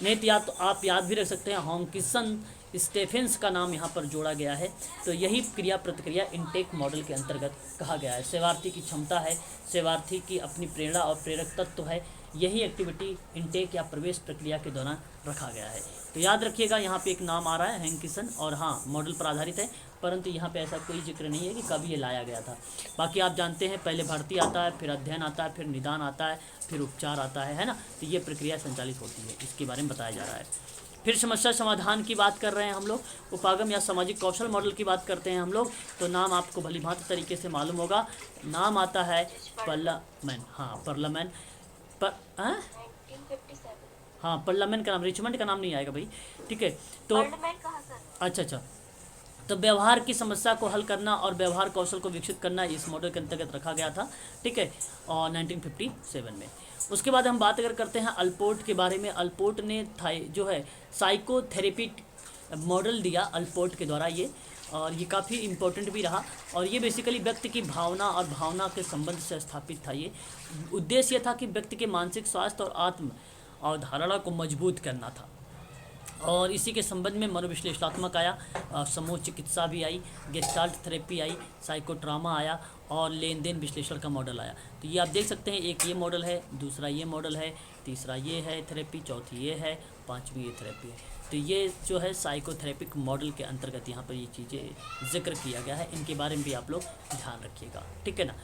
नहीं तो या तो आप याद भी रख सकते हैं, हॉकिंसन स्टेफेंस का नाम यहाँ पर जोड़ा गया है। तो यही क्रिया प्रतिक्रिया इनटेक मॉडल के अंतर्गत कहा गया है। सेवार्थी की क्षमता है, सेवार्थी की अपनी प्रेरणा और प्रेरक तत्व है, यही एक्टिविटी इनटेक या प्रवेश प्रक्रिया के दौरान रखा गया है। तो याद रखिएगा यहाँ पे एक नाम आ रहा है हैंकिसन और हाँ मॉडल पर आधारित है, परंतु यहाँ पे ऐसा कोई जिक्र नहीं है कि कभी ये लाया गया था। बाकी आप जानते हैं पहले भर्ती आता है, फिर अध्ययन आता है, फिर निदान आता है, फिर उपचार आता है ना। तो ये प्रक्रिया संचालित होती है, इसके बारे में बताया जा रहा है। फिर समस्या समाधान की बात कर रहे हैं हम लोग। उपागम या सामाजिक कौशल मॉडल की बात करते हैं हम लोग। तो नाम आपको भलीभांति तरीके से मालूम होगा, नाम आता है पार्लियामेंट। हाँ पार्लियामेंट हाँ पार्लियामेंट का नाम, रिचमंड का नाम नहीं आएगा भाई, ठीक है। तो अच्छा तो व्यवहार की समस्या को हल करना और व्यवहार कौशल को विकसित करना इस मॉडल के अंतर्गत रखा गया था, ठीक है, और 1957 में। उसके बाद हम बात अगर करते हैं अल्पोर्ट के बारे में। अल्पोर्ट ने जो है साइकोथेरेपी मॉडल दिया अल्पोर्ट के द्वारा ये, और ये काफ़ी इम्पोर्टेंट भी रहा। और ये बेसिकली व्यक्ति की भावना और भावना के संबंध से स्थापित था। ये उद्देश्य था कि व्यक्ति के मानसिक स्वास्थ्य और आत्म अवधारणा को मजबूत करना था। और इसी के संबंध में मनोविश्लेषणात्मक आया, समूह चिकित्सा भी आई, गेस्टाल्ट थेरेपी आई, साइकोट्रामा आया और लेन देन विश्लेषण का मॉडल आया। तो ये आप देख सकते हैं, एक ये मॉडल है, दूसरा ये मॉडल है, तीसरा ये है थेरेपी, चौथी ये है, पांचवी ये थेरेपी है। तो ये जो है साइकोथेरेपिक मॉडल के अंतर्गत यहाँ पर ये चीज़ें जिक्र किया गया है, इनके बारे में भी आप लोग ध्यान रखिएगा, ठीक है ना।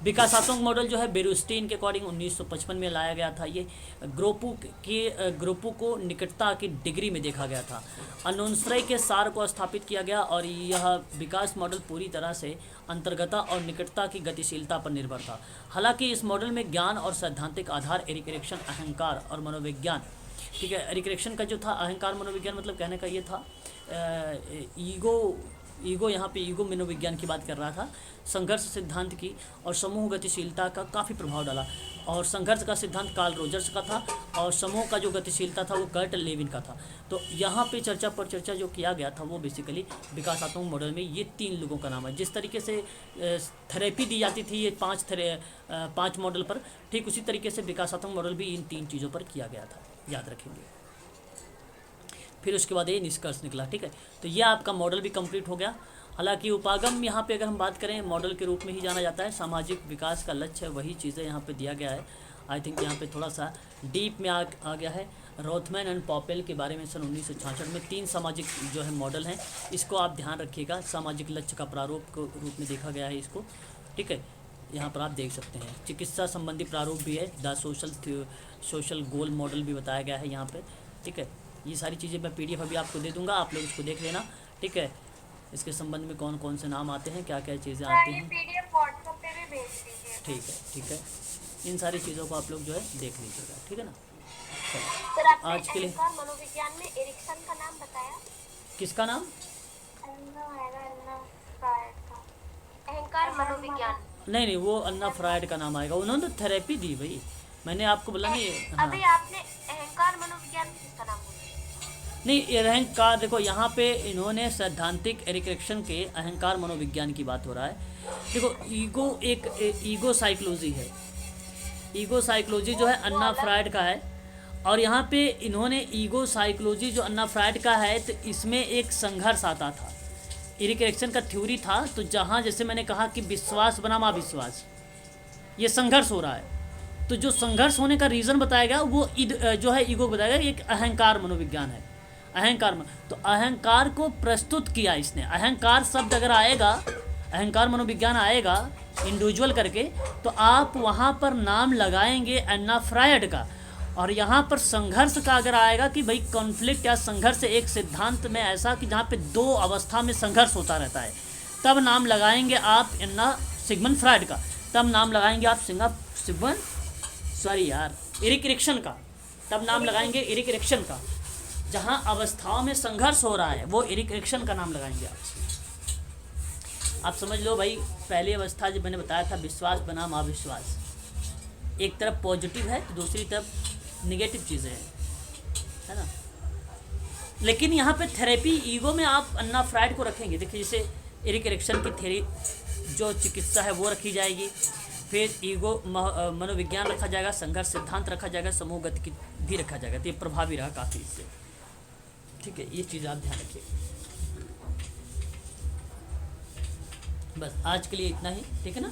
विकासात्मक मॉडल जो है बेरुस्टीन के अकॉर्डिंग 1955 में लाया गया था। ये ग्रुपों को निकटता की डिग्री में देखा गया था। अनुश्रय के सार को स्थापित किया गया और यह विकास मॉडल पूरी तरह से अंतर्गता और निकटता की गतिशीलता पर निर्भर था। हालांकि इस मॉडल में ज्ञान और सैद्धांतिक आधार एरिक एरिक्सन अहंकार और मनोविज्ञान, ठीक है, एरिक एरिक्सन का जो था अहंकार मनोविज्ञान मतलब कहने का ये था ईगो यहाँ पे ईगो मनोविज्ञान की बात कर रहा था। संघर्ष सिद्धांत की और समूह गतिशीलता का काफ़ी प्रभाव डाला। और संघर्ष का सिद्धांत कार्ल रोजर्स का था और समूह का जो गतिशीलता था वो कर्ट लेविन का था। तो यहाँ पे चर्चा पर चर्चा जो किया गया था वो बेसिकली विकासात्मक मॉडल में ये 3 लोगों का नाम है। जिस तरीके से थेरेपी दी जाती थी ये 5 मॉडल पर, ठीक उसी तरीके से विकासात्मक मॉडल भी इन 3 चीज़ों पर किया गया था, याद रखेंगे। फिर उसके बाद ये निष्कर्ष निकला, ठीक है। तो ये आपका मॉडल भी कंप्लीट हो गया हालांकि उपागम यहाँ पे अगर हम बात करें मॉडल के रूप में ही जाना जाता है, सामाजिक विकास का लक्ष्य है, वही चीज़ें यहाँ पे दिया गया है। आई थिंक यहाँ पे थोड़ा सा डीप में आ गया है। रोथमैन एंड पॉपेल के बारे में सन 1966 में 3 सामाजिक जो है मॉडल हैं, इसको आप ध्यान रखिएगा। सामाजिक लक्ष्य का प्रारूप को रूप में देखा गया है इसको, ठीक है। यहाँ पर आप देख सकते हैं चिकित्सा संबंधी प्रारूप भी है, द सोशल गोल मॉडल भी बताया गया है यहाँ पे, ठीक है। ये सारी चीज़ें मैं PDF अभी आपको दे दूँगा, आप लोग इसको देख लेना, ठीक है। इसके संबंध में कौन कौन से नाम आते हैं, क्या क्या चीज़ें आती हैं, PDF व्हाट्सएप पे भी भेज दीजिए। ठीक है। इन सारी चीज़ों को आप लोग जो है देख लीजिएगा, ठीक है ना। सर आपने आज के लिए अहंकार मनोविज्ञान में एरिक्सन का नाम बताया? किसका नाम? अहंकार मनोविज्ञान। नहीं, वो अन्ना फ्रायड का नाम आएगा, उन्होंने थेरेपी दी भाई, मैंने आपको बोला नहीं। हाँ अभी आपने अहंकार मनोविज्ञान में किसका नाम बोला? नहीं, अहंकार देखो यहाँ पे इन्होंने सैद्धांतिक एरिक्सन के अहंकार मनोविज्ञान की बात हो रहा है। देखो ईगो साइकोलॉजी है, ईगो साइकोलॉजी जो है अन्ना फ्रायड का है, और यहाँ पे इन्होंने ईगो साइकोलॉजी जो अन्ना फ्रायड का है, तो इसमें एक संघर्ष आता था। एरिक एरिक्सन का थ्योरी था, तो जहाँ जैसे मैंने कहा कि विश्वास बनाम अविश्वास, ये संघर्ष हो रहा है, तो जो संघर्ष होने का रीज़न बताया गया वो जो है ईगो बताया गया, एक अहंकार मनोविज्ञान है। तो अहंकार को प्रस्तुत किया इसने। अहंकार शब्द अगर आएगा, अहंकार मनोविज्ञान आएगा इंडिविजुअल करके, तो आप वहाँ पर नाम लगाएंगे अन्ना फ्रायड का, और यहाँ पर संघर्ष का अगर आएगा कि भाई कॉन्फ्लिक्ट या संघर्ष एक सिद्धांत में ऐसा कि जहाँ पे 2 अवस्था में संघर्ष होता रहता है, तब नाम लगाएंगे आप अन्ना सिगमंड फ्रायड का, तब नाम लगाएंगे आप एरिक एरिक्सन का, तब नाम लगाएंगे एरिक एरिक्सन का। जहाँ अवस्थाओं में संघर्ष हो रहा है वो एरिक एरिक्सन का नाम लगाएंगे आप समझ लो भाई। पहली अवस्था जब मैंने बताया था विश्वास बनाम अविश्वास, एक तरफ पॉजिटिव है तो दूसरी तरफ निगेटिव चीज़ें हैं, है ना। लेकिन यहाँ पे थेरेपी ईगो में आप अन्ना फ्रायड को रखेंगे। देखिए जैसे एरिक एरिक्सन की थ्योरी जो चिकित्सा है वो रखी जाएगी, फिर ईगो मनोविज्ञान रखा जाएगा, संघर्ष सिद्धांत रखा जाएगा, समूह गति की भी रखा जाएगा। तो ये प्रभावी रहा काफ़ी इससे, ठीक है। ये चीज़ आप ध्यान रखिए। बस आज के लिए इतना ही, ठीक है ना।